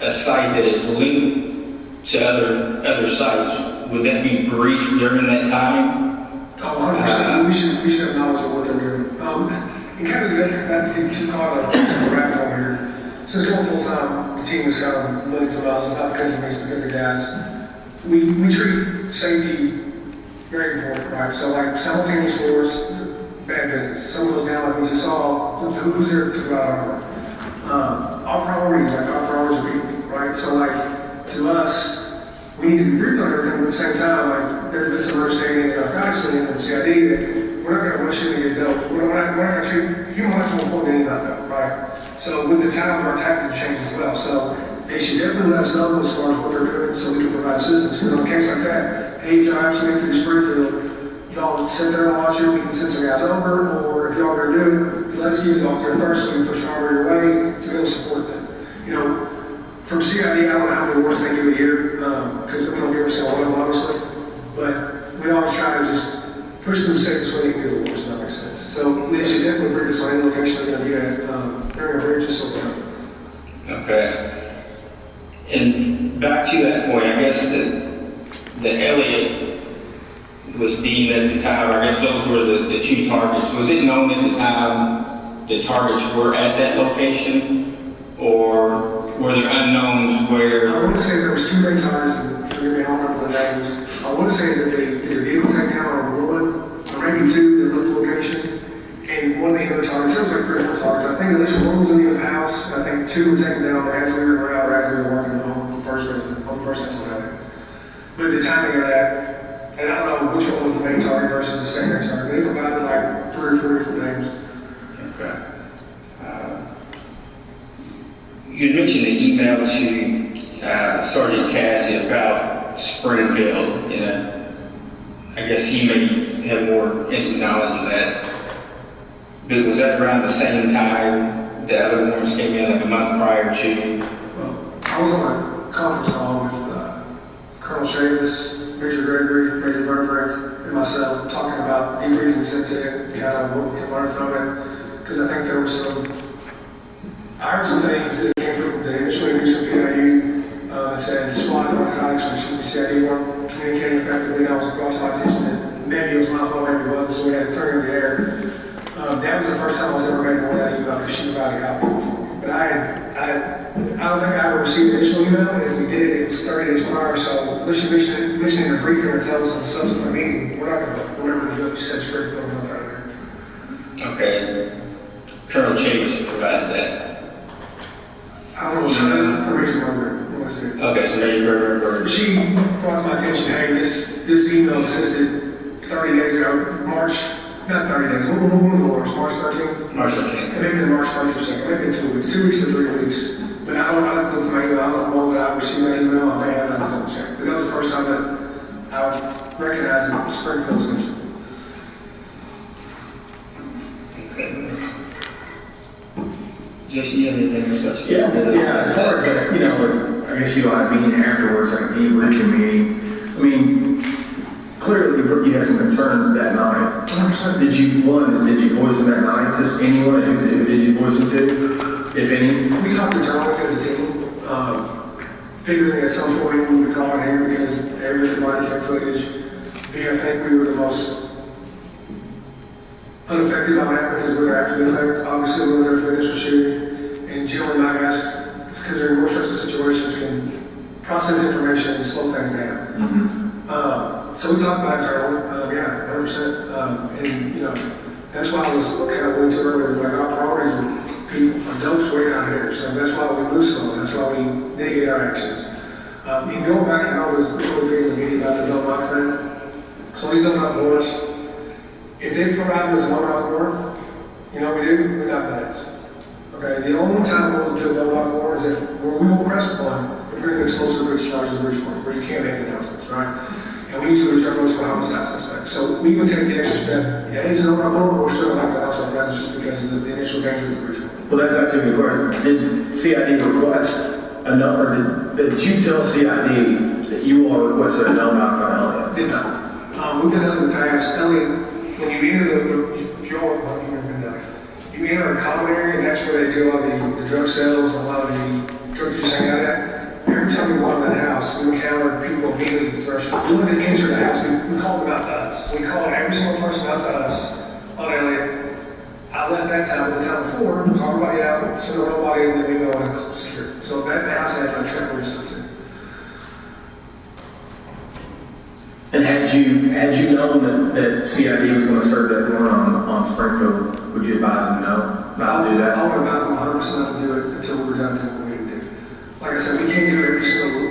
a site that is linked to other sites, would that be briefed during that time?
Oh, 100%. We should have knowledge of what they're doing. And kind of not to get too caught up in the rabbit hole here. Since going full time, the team has got millions of dollars, not because of me, it's because of the guys. We treat safety very important, right? So like simultaneous wars, bad business. Someone goes down, like we just saw, who's there to provide our work? Our priorities are people, right? So like, to us, we need to be briefed on everything, but at the same time, like, there's been some understanding in our guidance and the CID that we're not going to rush in and get dealt. We're not going to treat human rights more important than not dealt, right? So with the time, our tactics have changed as well. So they should definitely let us know as far as what they're doing so we can provide assistance. Because in a case like that, hey, if y'all actually through Springfield, y'all sit there and watch it, we can send some guys over, or if y'all are going to do it, let us get y'all there first so we can push an armor your way to be able to support them. You know, from CID, I don't know how many wars they do a year, because we don't give ourselves oil, obviously, but we always try to just push them the safest way they can do the wars, if that makes sense. So they should definitely bring us on any location they're going to be at, during a bridge, just so we know.
Okay. And back to that point, I guess the Elliott was deemed at the time, I guess those were the two targets. Was it known at the time the targets were at that location, or were there unknowns where?
I want to say there was two main targets, and forgive me, I don't remember the names. I want to say that they did a vehicle takedown on one, or maybe two, that looked the location, and one of the other targets, there was like 3 or 4 targets. I think at least one was in the house, and I think 2 were taken down as we were out, or as we were working on the first incident. But the timing of that, and I don't know which one was the main target versus the secondary target. They provided like 3 or 4 different names.
Okay. You mentioned the email to Sergeant Cassie about Springfield. You know, I guess he may have more intimate knowledge of that. But was that around the same time the other warrants came in, like a month prior to?
Well, I was on a conference call with Colonel Chavis, Major Gregory, Major Burbrick, and myself talking about debriefing since then, kind of what we can learn from it. Because I think there was I heard some things that came from the initial interviews from PIU that said squad narcotics, which is the CID weren't communicating effectively. That was across my attention that maybe it was my fault, maybe it wasn't, so we had to turn in the air. That was the first time I was ever made aware of that email because she provided a copy before me. But I don't think I ever received an initial email, and if we did, it was 30 days prior, so unless you mention in a briefing or tell us in a subsequent meeting, we're not going to remember that you said Springfield month right there.
Okay. Colonel Chavis provided that.
I don't know what's her Major Burbrick.
Okay, so Major Burbrick.
She brought to my attention, hey, this email existed 30 days ago, not 30 days, one of the wars, March 13th?
March 13th.
It may have been March 1st or 2nd, maybe 2 weeks, 2 weeks to 3 weeks. But I don't look for my email, I don't know that I received that email, I may have not double checked. But that was the first time that I recognized that Springfield was mentioned.
Okay. Jason, you have anything to discuss?
Yeah, as far as that, you know, I guess you don't have a meeting afterwards, like a debriefing meeting. I mean, clearly you had some concerns that night.
100%.
Did you voice them that night to anyone? Who did you voice them to, if any?
We talked internally as a team, figuring at some point we would call it here because everybody kept footage. I think we were the most unaffected by what happened because we were after the effect. Obviously, we were there finished the shooting, and generally my guys, because they're in more stressful situations, can process information and slow things down.
Mm-hmm.
So we talked about it internally, yeah, 100%. And, you know, that's why I was kind of alluding to earlier, like our priorities are people, adults way down here. So that's why we move slow, that's why we mitigate our actions. And going back to how I was really big in the meeting about the no knock thing, so these no knock wars, if they provide us a no knock war, you know what we do? We knock the heads. Okay, the only time we'll do a no knock war is if we will press upon if we're going to explosive breach charges of breach point, where you can't make announcements, right? And we usually reserve those for homicide suspects. So we would take the extra step. Yeah, it's no knock war, but we're still not going to house our presence just because of the initial danger of the breach point.
Well, that's actually a good question. Did CID request a no, or did you tell CID that you all requested a no knock on Elliott?
Did not. We've done that in the past. Elliott, when you enter if you're all, you've never been down. You we enter a common area, and that's where they do all the drug sales, a lot of the drug use hang out at. Every time we walk in that house, we encounter people immediately at the threshold. We wouldn't enter the house, we called them out to us. We called every single person out to us on Elliott. I left that time, the time before, call everybody out, so nobody in the new building is secure. So that the house had like trap resistance.
And had you known that CID was going to serve that warrant on Springfield, would you advise them no, not to do that?
I would advise them 100% not to do it until we were done doing what we need to do. Like I said, we can't do every single,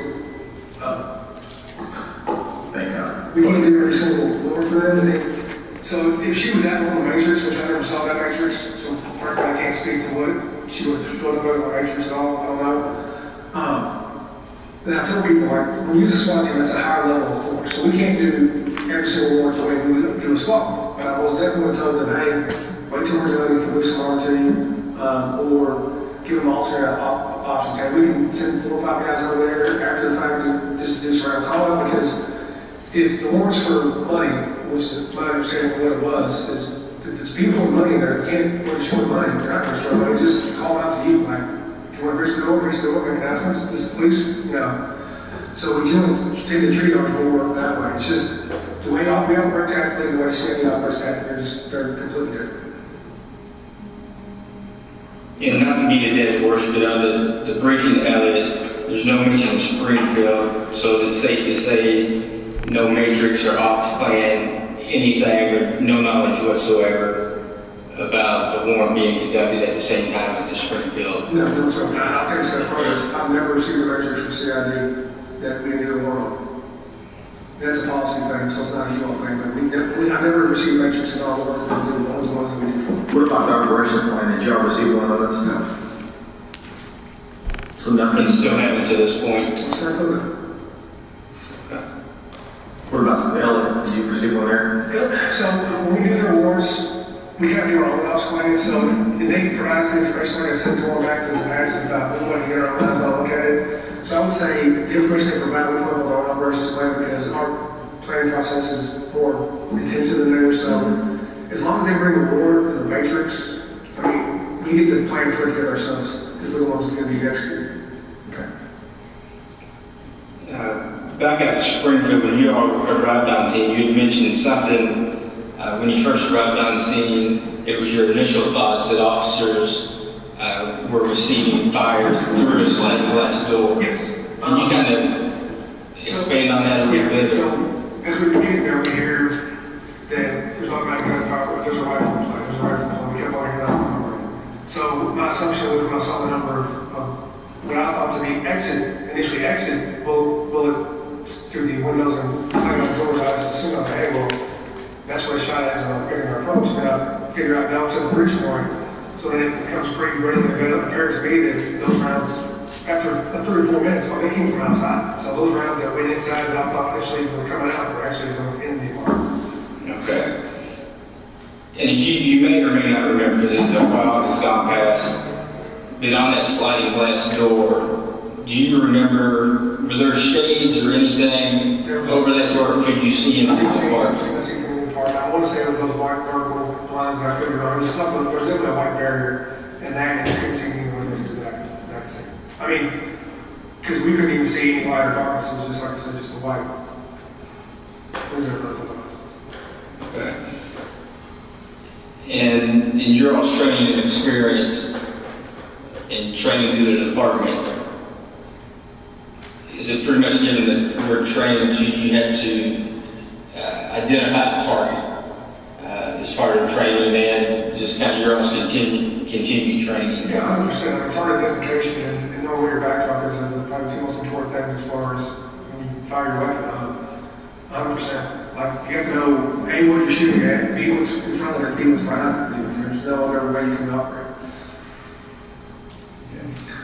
Thank God.
we can't do every single lure for them. So if she was at one of the matrix, which I never saw that matrix, so frankly I can't speak to what she would have go to the matrix at all, I don't know. Then I tell people, like, when you use a SWAT team, that's a higher level of force. So we can't do every single warrant the way we would do a SWAT. But I was definitely told that, hey, wait till we're done, we can move some more to you, or give them alternate options. Hey, we can send 4 or 5 guys over there after the fact to just do this round call out, because if the warrants for money, which is my understanding of what it was, is if there's people with money there, you can't destroy money, they're not going to destroy money, just call out to you, like, if you want to reach the door, make announcements, this police, you know. So we tend to treat ours more that way. It's just the way we operate tactically, the way CID operates tactically, they're completely different.
And not to beat a dead horse, but on the briefing Elliott, there's no mention of Springfield, so is it safe to say no matrix or ops plan, anything, or no knowledge whatsoever about the warrant being conducted at the same time at the Springfield?
No, so I'll take a step further. I've never received a matrix from CID that we can do a warrant on. That's a policy thing, so it's not a you all thing, but I've never received matrices on the ones that we do, only the ones that we do for.
What about the operations plan? Did y'all receive one of those?
No.
So nothing.
It still happened to this point.
It's not good.
What about Elliott? Did you receive one there?
So when we do their awards, we have to do our own ops planning, so they provide us the information, like I said, going back to the past about we want to get our own eyes on look at it. So I would say the information they provide, we come up with our own operations plan because our planning process is more intensive than theirs. So as long as they bring the board and the matrix, I mean, we get the plan put together ourselves because we're the ones that are going to be executed. Okay.
Back at Springfield, when you all arrived on scene, you had mentioned something when you first arrived on scene. It was your initial thoughts that officers were receiving fire through a sliding glass door.
Yes.
Can you kind of expand on that a little bit?
So as we were getting there, we hear that there's automatic gunfire, there's a rifle play, there's a rifle play. We kept on hearing that. So my assumption was when I saw the number of what I thought to be initially exit bullet through the windows and playing on the doors, I just assumed, okay, well, that's what a shot is making our approach. And I figured out now it's at the breach point. So then it becomes pretty readily apparent to me that those rounds, after 3 or 4 minutes, they came from outside. So those rounds that went inside that I thought initially were coming out were actually going in the apartment.
Okay. And you may or may not remember, because a while has gone past, but on that sliding glass door, do you remember, were there shades or anything over that door? Could you see into the apartment?
I see from the apartment. I want to say it was those white vertical blinds, but I couldn't remember. There's definitely a white barrier in that, and you couldn't see any windows that I could see. I mean, because we couldn't even see any light or darkness. It was just, like I said, just a white window.
Okay. And in your all's training and experience in training through the department, is it pretty much given that we're trained to, you have to identify the target as part of training and just kind of your all's continue training?
Yeah, 100%. Target identification and knowing where your backdrop is are probably the 2 most important things as far as when you fire your weapon. 100%. Like, you have to know, A, what you're shooting at, B, what's in front of it, B, what's behind it. There's no other way you can operate.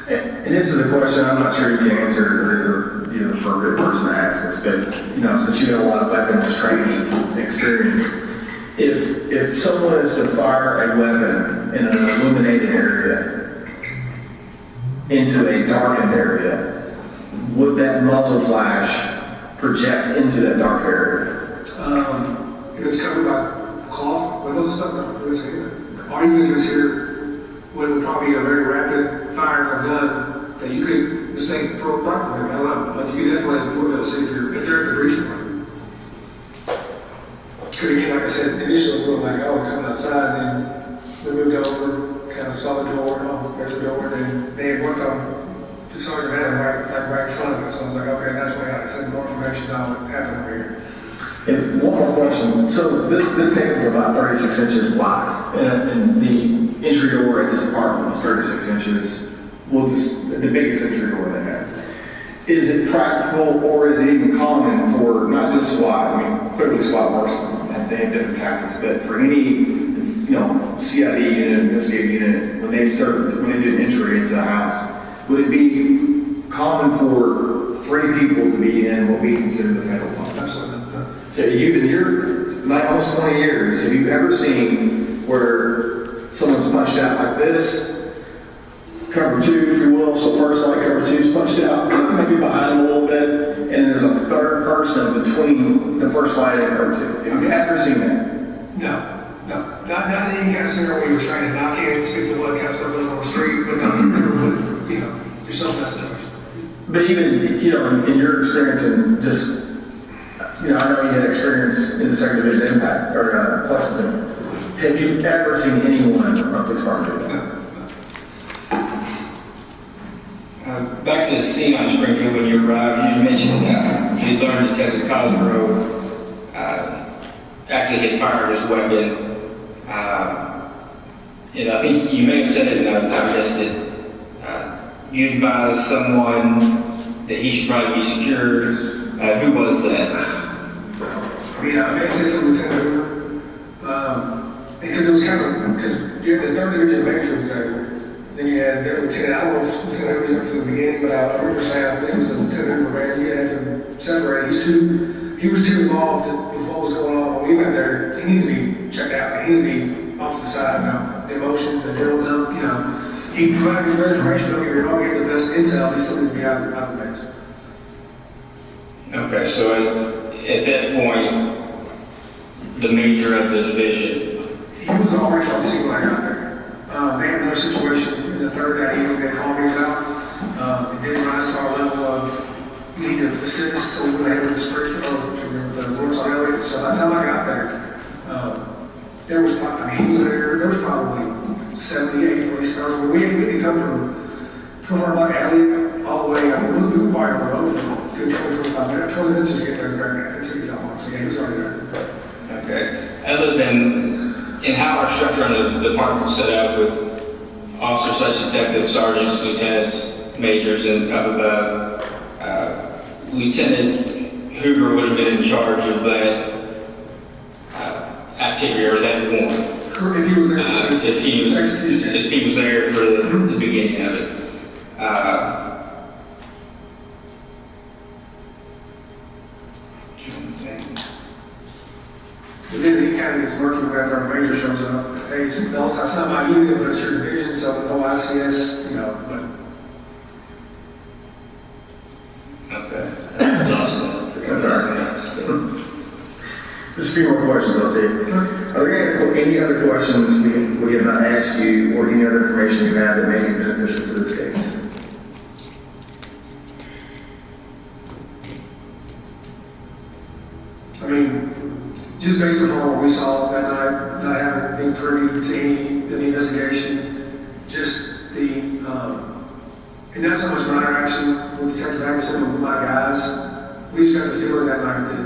And this is a question I'm not sure you can answer, or you're the appropriate person to ask this, but, you know, since you have a lot of weapons training experience, if someone is to fire a weapon in an illuminated area into a darkened area, would that muzzle flash project into that dark area?
If it's covered by cloth, windows and stuff, all you can do is hear when it would probably be a very rapid fire of gun that you could mistake for a rifle. I don't know, but you could definitely you would be able to see if they're at the breaching point. Because again, like I said, initially we were like, oh, we're coming outside, and then we moved over, kind of saw the door, oh, there's the door, and then they had worked on the sergeant right in front of us. So I was like, okay, that's why I said more information on what happened over here.
And one more question. So this table is about 36 inches wide, and the entry door at this apartment was 36 inches. Well, the biggest entry door they have. Is it practical, or is it even common for not just SWAT? I mean, clearly SWAT works, and they have different tactics, but for any, CID unit, investigative unit, when they do an entry into a house, would it be common for 3 people to be in what we consider the federal function?
Absolutely.
So in your almost 20 years, have you ever seen where someone's punched out like this, cover 2, if you will, so first light, cover 2 is punched out, maybe behind them a little bit, and there's a third person between the first light and cover 2. Have you ever seen that?
No. Not in any kind of scenario where you're trying to knock in, speak to blood, kind of stuff on the street, but no, you never would, yourself in that situation.
But even, in your experience and just, I know you had experience in the 2nd Division Impact, or Flushington. Have you ever seen anyone from a police department do that?
Back to the scene on Springfield when you arrived, you mentioned you learned Detective Cosgrove actually had fired his weapon. And I think you may have said it and I missed it. You advised someone that he should probably be secured. Who was that?
I mean, I may say some Lieutenant Hoover, because it was kind of, because you had the 3rd Division major was there, then you had their lieutenant, I don't know if Lieutenant Hoover was there from the beginning, but I remember saying, I believe it was the Lieutenant Hoover man, you had to separate, he was too involved with what was going on when we went there. He needed to be checked out, he needed to be off to the side, the emotions, the drill dump, he provided good information, don't get me wrong, he had the best intel, he still needed to be out of the base.
Okay, so at that point, the major of the division.
He was already on the scene when I got there. They had another situation in the 3rd that evening they called me about. It didn't rise to our level of need to assist, so we were able to spread the rules on Elliott. So that's how I got there. There was probably 70, 80 police cars. We didn't come from like Elliott all the way. I mean, we were by the road for good 25 minutes. 20 minutes just get there and back. It took us that long. So yeah, he was already there.
Okay. Other than in how our structure on the department was set up with officers such as detectives, sergeants, lieutenants, majors, and up above, Lieutenant Hoover would have been in charge of that activity or that one.
If he was there,
if he was there for the beginning of it.
But then he kind of gets murky whenever our major shows up. Hey, no, that's not my unit, but it's your division, so the whole ICS, but.
Okay. That's awesome.
That's all right. Just a few more questions I'll take. Are there any other questions we have not asked you, or any other information you have that may be beneficial to this case?
I mean, just based on what we saw that night, not having been privy to any of the investigation, just and not so much my interaction with Detective Anderson, but with my guys, we just got the feeling that night that,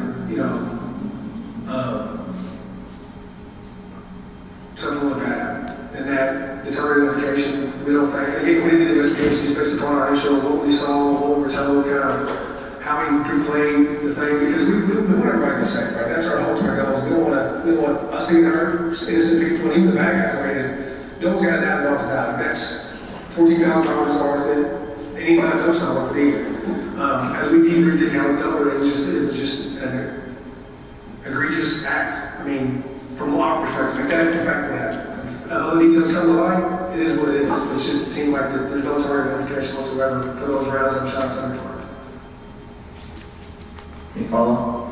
something went bad. And that deterrent identification, we don't think, again, we did the investigation just based upon our initial, what we saw, what we were told, kind of how we replayed the thing, because we want everybody to be safe, right? That's our ultimate goal. We don't want us to get hurt, innocent people, and even the bad guys. I mean, if no one's got to die, no one's died. That's $14,000 is worth it. Anybody knows not worth it either. As we debriefed it down the door, it was just an egregious act. I mean, from a lot of perspectives, that's in fact what happened. Other details come to light, it is what it is. It's just, it seemed like that there's no target identification whatsoever for those rounds that were shots on the target.
Any follow?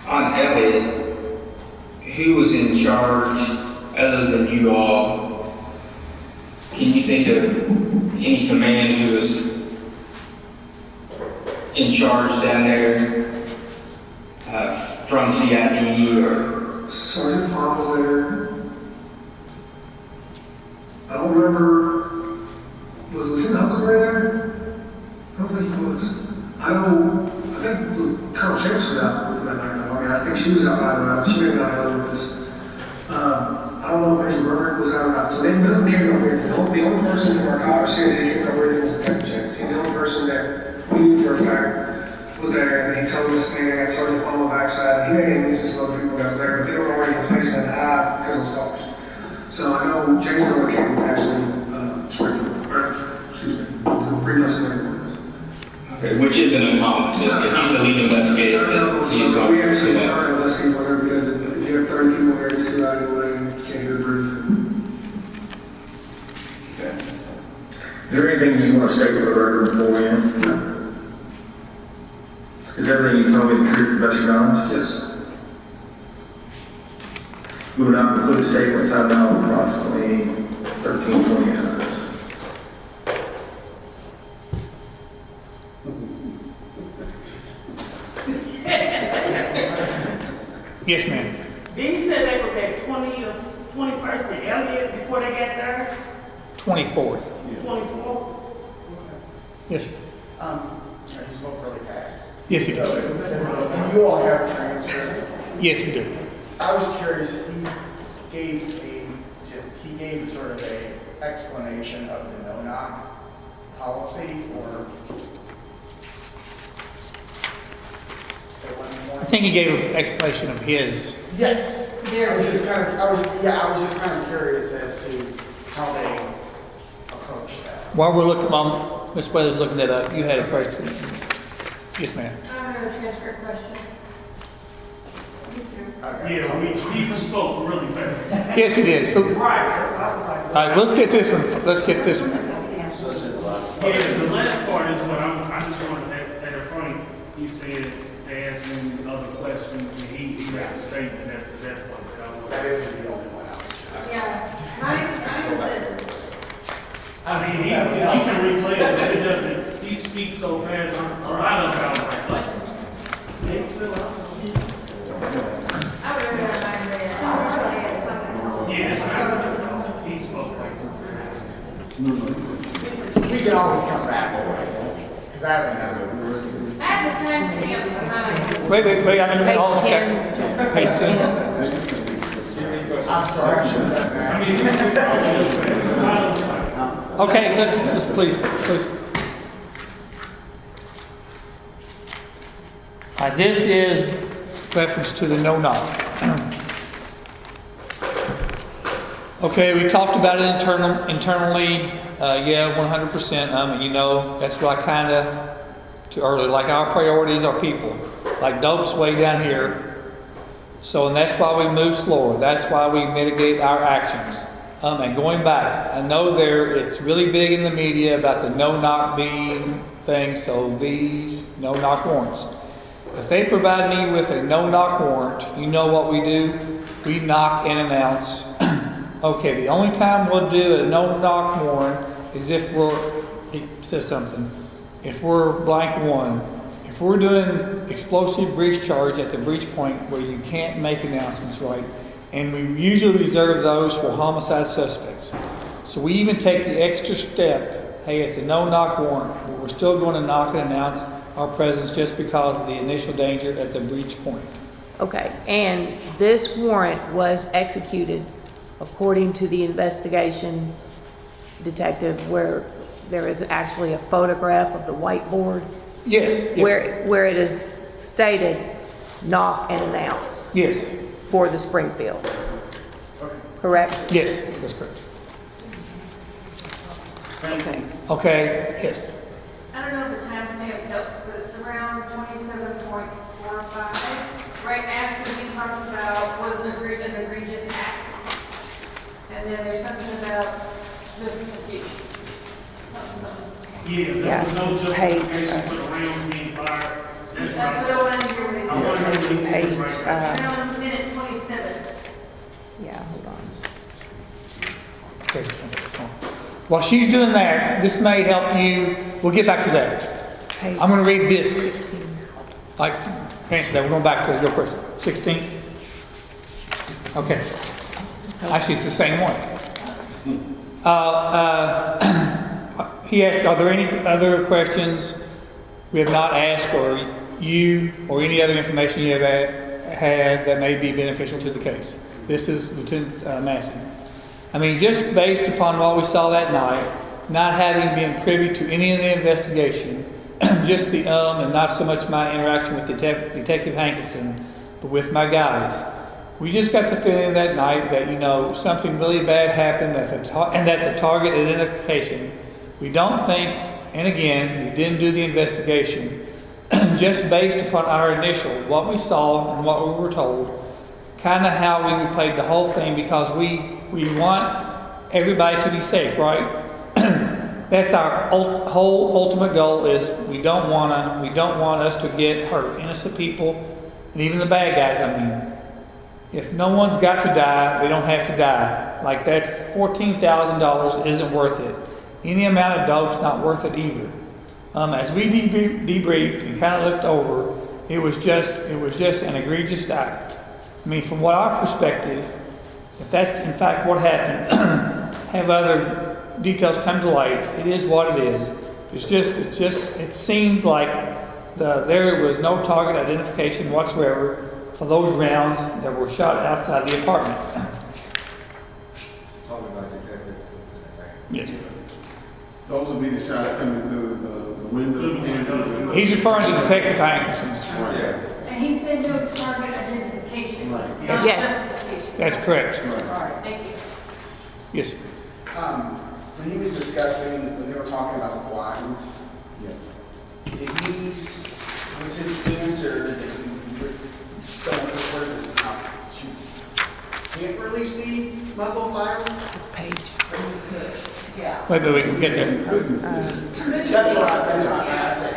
On Elliott, who was in charge other than you all, can you think of any command who was in charge down there from CID or?
Sergeant Farr was there. I don't remember, was Lieutenant Huckleberry there? I don't think he was. I think Colonel Chambers was out with them that night though. I mean, I think she was out riding around. She may have got out with us. I don't know if Major Burbank was out or not. So none of them came over here. The only person from our college said they came over here was Detective James. He's the only person that we knew for a fact was there. And he told us, hey, I got Sergeant on the backside. He may have used some other people that were there, but they were already in place at the high because of those cars. So I know James only came to actually brief us in there.
Okay, which isn't uncommon. If he's the lead investigator, then he's going
We actually
to.
prefer to less people there because if you have 30 people there, it's too out of the way and you can't hear the brief.
Okay.
Is there anything you want to state for the record before we end?
No.
Is everything you told me the truth, to the best of your knowledge?
Yes.
We will not conclude a statement time now approximately 13:20 minutes.
Yes, ma'am.
Then you said they was at 21st and Elliott before they got there?
24th.
24th?
Yes, sir.
He spoke really fast.
Yes, he does.
Do you all have a transcript?
Yes, we do.
I was curious, he gave sort of a explanation of the no-knock policy or at one
I
point?
think he gave an explanation of his.
Yes. I was just kind of curious as to how they approach that.
While we're looking, while Ms. Weather's looking that up, you had a question. Yes, ma'am.
I have another transcript question. Me too.
Okay.
Yeah, he spoke really fast.
Yes, he did. So, all
Right, that's what I was like.
right, let's get this one. Let's get this one.
Yeah, the last part is what I just wanted at the front. He said they asked him other questions and he got a statement that's what
That is the only one else.
Yeah, mine was it.
I mean, he can replay it, but it doesn't, he speaks so fast, a lot of it, I was like, what?
I would really have mine read. I would say it's something.
Yeah, it's not, he spoke way too fast.
We can always come back, because I have another one.
I have the timestamp behind.
Wait. I'm in the middle.
Page
Okay.
10.
Page 10.
I'm sorry, I should have done
I
that.
mean, it's a lot of time.
Okay, listen, please. This is reference to the no-knock. Okay, we talked about it internally. Yeah, 100%. And you know, that's what I kind of too early. Like our priorities are people. Like dope's way down here. So, and that's why we move slower. That's why we mitigate our actions. And going back, I know it's really big in the media about the no-knock being thing. So these no-knock warrants. If they provide me with a no-knock warrant, you know what we do? We knock and announce. Okay, the only time we'll do a no-knock warrant is if it says something. If we're blank one. If we're doing explosive breach charge at the breach point where you can't make announcements, right? And we usually reserve those for homicide suspects. So we even take the extra step, hey, it's a no-knock warrant, but we're still going to knock and announce our presence just because of the initial danger at the breach point.
Okay, and this warrant was executed according to the investigation detective where there is actually a photograph of the whiteboard
Yes.
where it is stated knock and announce
Yes.
for the Springfield. Correct?
Yes, that's correct.
Okay.
Okay, yes.
I don't know if the timestamp helps, but it's around 27.45, right after he talks about was an egregious act. And then there's something about justification. Something.
Yeah, there was no
Page,
justification for the rounds being fired. That's
That's what
right.
I wanted to hear what he
I want to
said.
hear what he says
Page,
right there.
Around minute 27.
Yeah, hold on.
While she's doing that, this may help you. We'll get back to that.
Page
I'm going to read this.
16.
Like, answer that. We're going back to your question. 16? Okay. Actually, it's the same one. He asked, are there any other questions we have not asked, or you, or any other information you have had that may be beneficial to the case? This is Lieutenant Massey. I mean, just based upon what we saw that night, not having been privy to any of the investigation, just the and not so much my interaction with Detective Hankinson, but with my guys. We just got the feeling that night that, you know, something really bad happened and that the target identification, we don't think, and again, we didn't do the investigation, just based upon our initial, what we saw and what we were told, kind of how we played the whole thing, because we want everybody to be safe, right? That's our whole ultimate goal, is we don't want us to get hurt. Innocent people, and even the bad guys, I mean. If no one's got to die, they don't have to die. Like, that's $14,000 isn't worth it. Any amount of dope's not worth it either. As we debriefed and kind of looked over, it was just an egregious act. I mean, from what our perspective, if that's in fact what happened, have other details come to light, it is what it is. It seemed like there was no target identification whatsoever for those rounds that were shot outside the apartment.
Talking about detective.
Yes.
Those would be the shots coming through the window and through the window.
He's referring to Detective Hankinson's.
Yeah.
And he said no target identification. Not
Yes.
justification.
That's correct.
All right, thank you.
Yes.
When he was discussing, when they were talking about the blinds, was his answer that you can't really see muzzle fire?
Page.
Yeah.
Wait, we can get there.
That's what I said.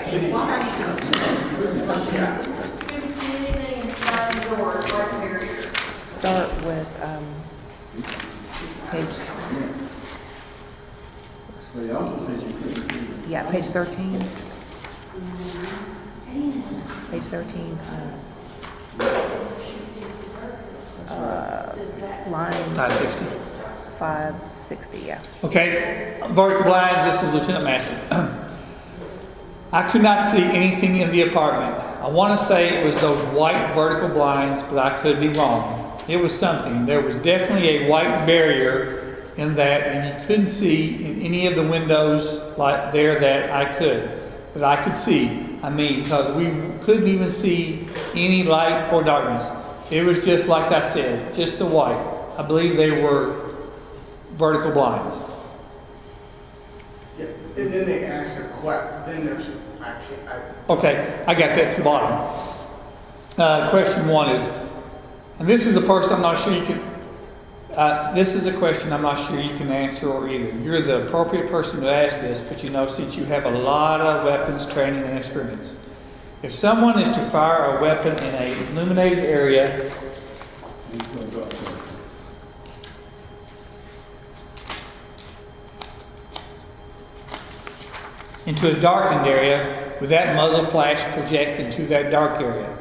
Couldn't see anything inside the door, like barriers.
Start with page.
So he also said you couldn't see.
Yeah, page 13. Page 13. Line
560.
560. Yeah.
Okay, vertical blinds, this is Lieutenant Massey. I could not see anything in the apartment. I want to say it was those white vertical blinds, but I could be wrong. It was something. There was definitely a white barrier in that, and you couldn't see in any of the windows like there that I could see. I mean, because we couldn't even see any light or darkness. It was just like I said, just the white. I believe they were vertical blinds.
Yeah, and then they asked a question, then there's,
Okay, I got that to the bottom. Question one is, and this is a person I'm not sure you can, this is a question I'm not sure you can answer or either. You're the appropriate person to ask this, but you know, since you have a lot of weapons training and experience. If someone is to fire a weapon in an illuminated area, into a darkened area, would that muzzle flash project into that dark area?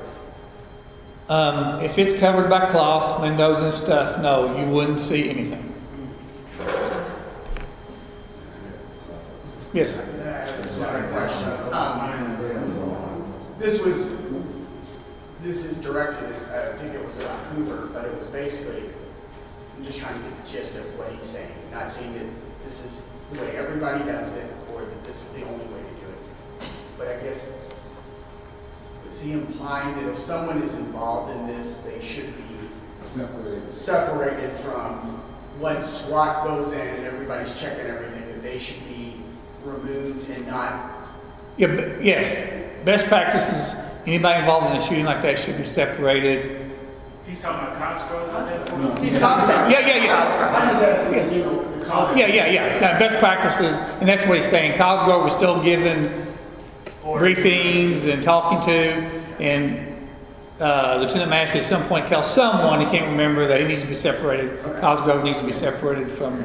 If it's covered by cloth, windows and stuff, no, you wouldn't see anything. Yes?
This is directed at, I think it was Hoover, but it was basically, I'm just trying to get the gist of what he's saying. Not saying that this is the way everybody does it, or that this is the only way to do it. But I guess, was he implying that if someone is involved in this, they should be separated from, once SWAT goes in and everybody's checking everything, that they should be removed and not...
Yeah, yes. Best practices, anybody involved in a shooting like that should be separated.
He's talking about Costco?
He's talking about...
Yeah.
I'm just asking, you know, the comment.
Yeah. Now, best practices, and that's what he's saying. Cosgrove was still giving briefings and talking to, and Lieutenant Massey at some point tells someone, he can't remember, that he needs to be separated. Okay. Cosgrove needs to be separated from...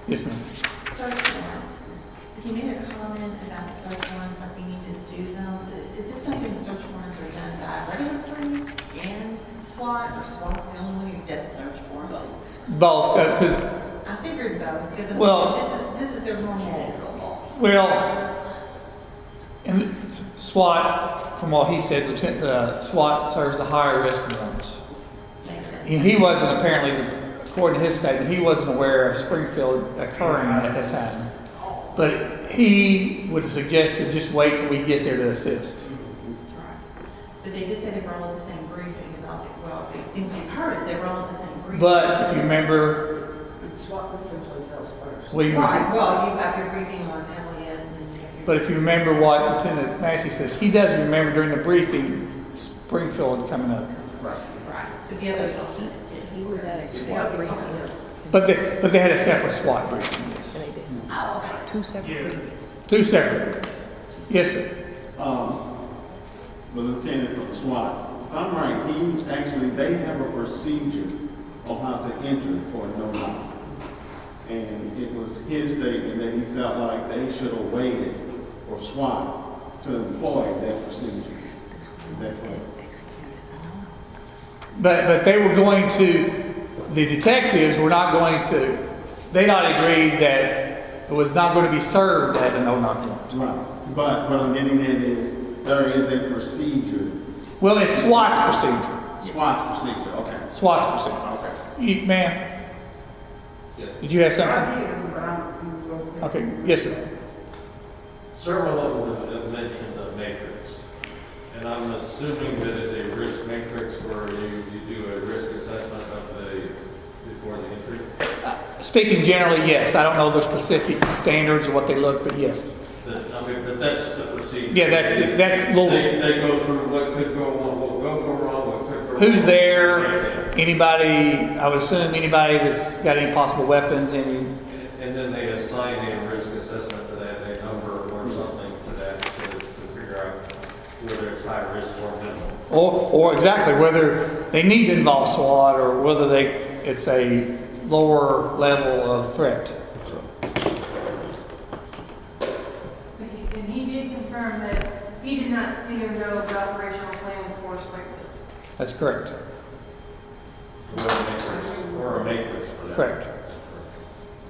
Yes, ma'am.
Search warrants. You made a comment about the search warrants, like we need to do them. Is this something the search warrants are done by regular police and SWAT, or SWAT's the only one who does search warrants?
Both, because,
I figured both, because
Well-
this is their normal.
well, and SWAT, from what he said, SWAT serves the higher risk warrants.
Makes sense.
And he wasn't apparently, according to his statement, he wasn't aware of Springfield occurring at that time. But he would have suggested just wait till we get there to assist.
Right. But they did say they were all at the same briefing, well, things we've heard is they were all at the same briefing.
But if you remember,
SWAT would someplace else first.
we
Right, well, you've got your briefing on Elliott and then you have your.
but if you remember what Lieutenant Massey says, he doesn't remember during the briefing Springfield coming up.
Right, but the others all said it did.
He was at a SWAT briefing.
But they had a separate SWAT briefing, yes.
And they did.
Oh, okay.
Two separate
Yeah.
briefings.
Two separate briefings. Yes, sir.
The lieutenant from SWAT, if I'm right, they have a procedure on how to enter for a no-knock. And it was his statement that he felt like they should have waited for SWAT to employ that procedure. Is that correct?
But they were going to, the detectives were not going to, they not agreed that it was not going to be served as a no-knock warrant.
Right. But what I'm getting at is, there is a procedure.
Well, it's SWAT's procedure.
SWAT's procedure, okay.
SWAT's procedure.
Okay.
Ma'am? Did you have
I
something?
did, but I'm.
Okay, yes, sir.
Several of them have mentioned a matrix, and I'm assuming that it's a risk matrix where you do a risk assessment before the entry.
Speaking generally, yes. I don't know the specific standards or what they look, but yes.
But that's the procedure.
Yeah, that's Louisville's.
They go through what could go wrong, what will go wrong, what could go wrong.
Who's there? Anybody, I would assume anybody that's got any possible weapons, any.
And then they assign a risk assessment to that, a number or something to that to figure out whether it's high risk or minimal.
Or exactly, whether they need to involve SWAT or whether it's a lower level of threat.
And he did confirm that he did not see or know the operational plan for Springfield.
That's correct.
Or a matrix for that.
Correct.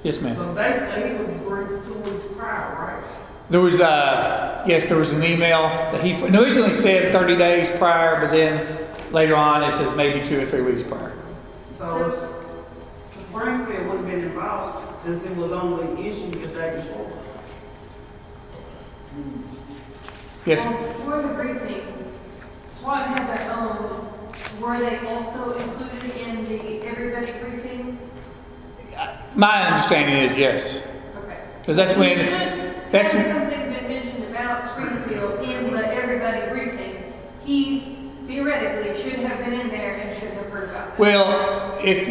Yes, ma'am.
But basically, he was briefed 2 weeks prior, right?
There was there was an email that he originally said 30 days prior, but then later on it says maybe 2 or 3 weeks prior.
So, Springfield would have been involved since it was only issued the day before.
Yes.
For the briefings, SWAT had their own. Were they also included in the everybody briefing?
My understanding is yes.
Okay.
Because that's when, that's
Had
when,
something been mentioned about Springfield in the everybody briefing, he theoretically should have been in there and should have heard about it.
well, if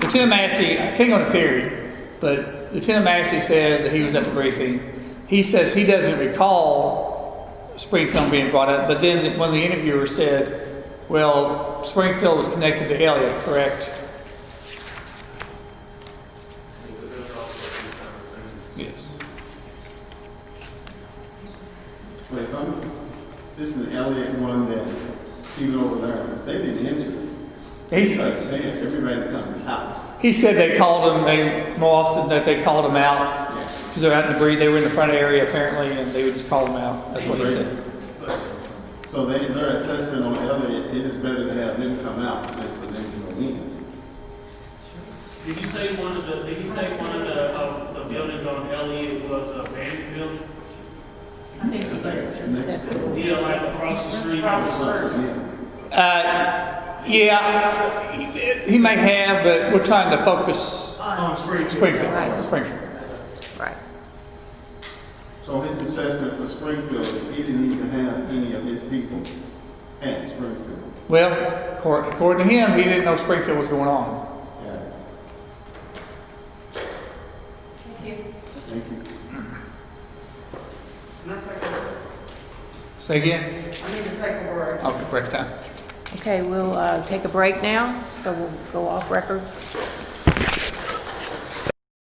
Lieutenant Massey, I can't go to theory, but Lieutenant Massey said that he was at the briefing. He says he doesn't recall Springfield being brought up, but then when the interviewer said, well, Springfield was connected to Elliott, correct? Yes.
Wait, isn't Elliott one that, even over there, they didn't enter?
He's,
Everybody comes out.
he said they called him, more often that they called him out, because they're out in the breed, they were in the front area apparently, and they would just call him out, that's what he said.
So their assessment on Elliott, it is better to have them come out than for them to go in.
Did you say one of the buildings on Elliott was a abandoned building?
I think he did.
Next door.
Yeah, like across the street.
Yeah, he may have, but we're trying to focus
On Springfield.
Springfield.
Right.
Springfield.
Right.
So his assessment for Springfield is he didn't need to have any of his people at Springfield.
Well, according to him, he didn't know Springfield was going on.
Yeah.
Thank you.
Thank you.
Say again?
I need to take a break.
Okay, break time.
Okay, we'll take a break now, so we'll go off record.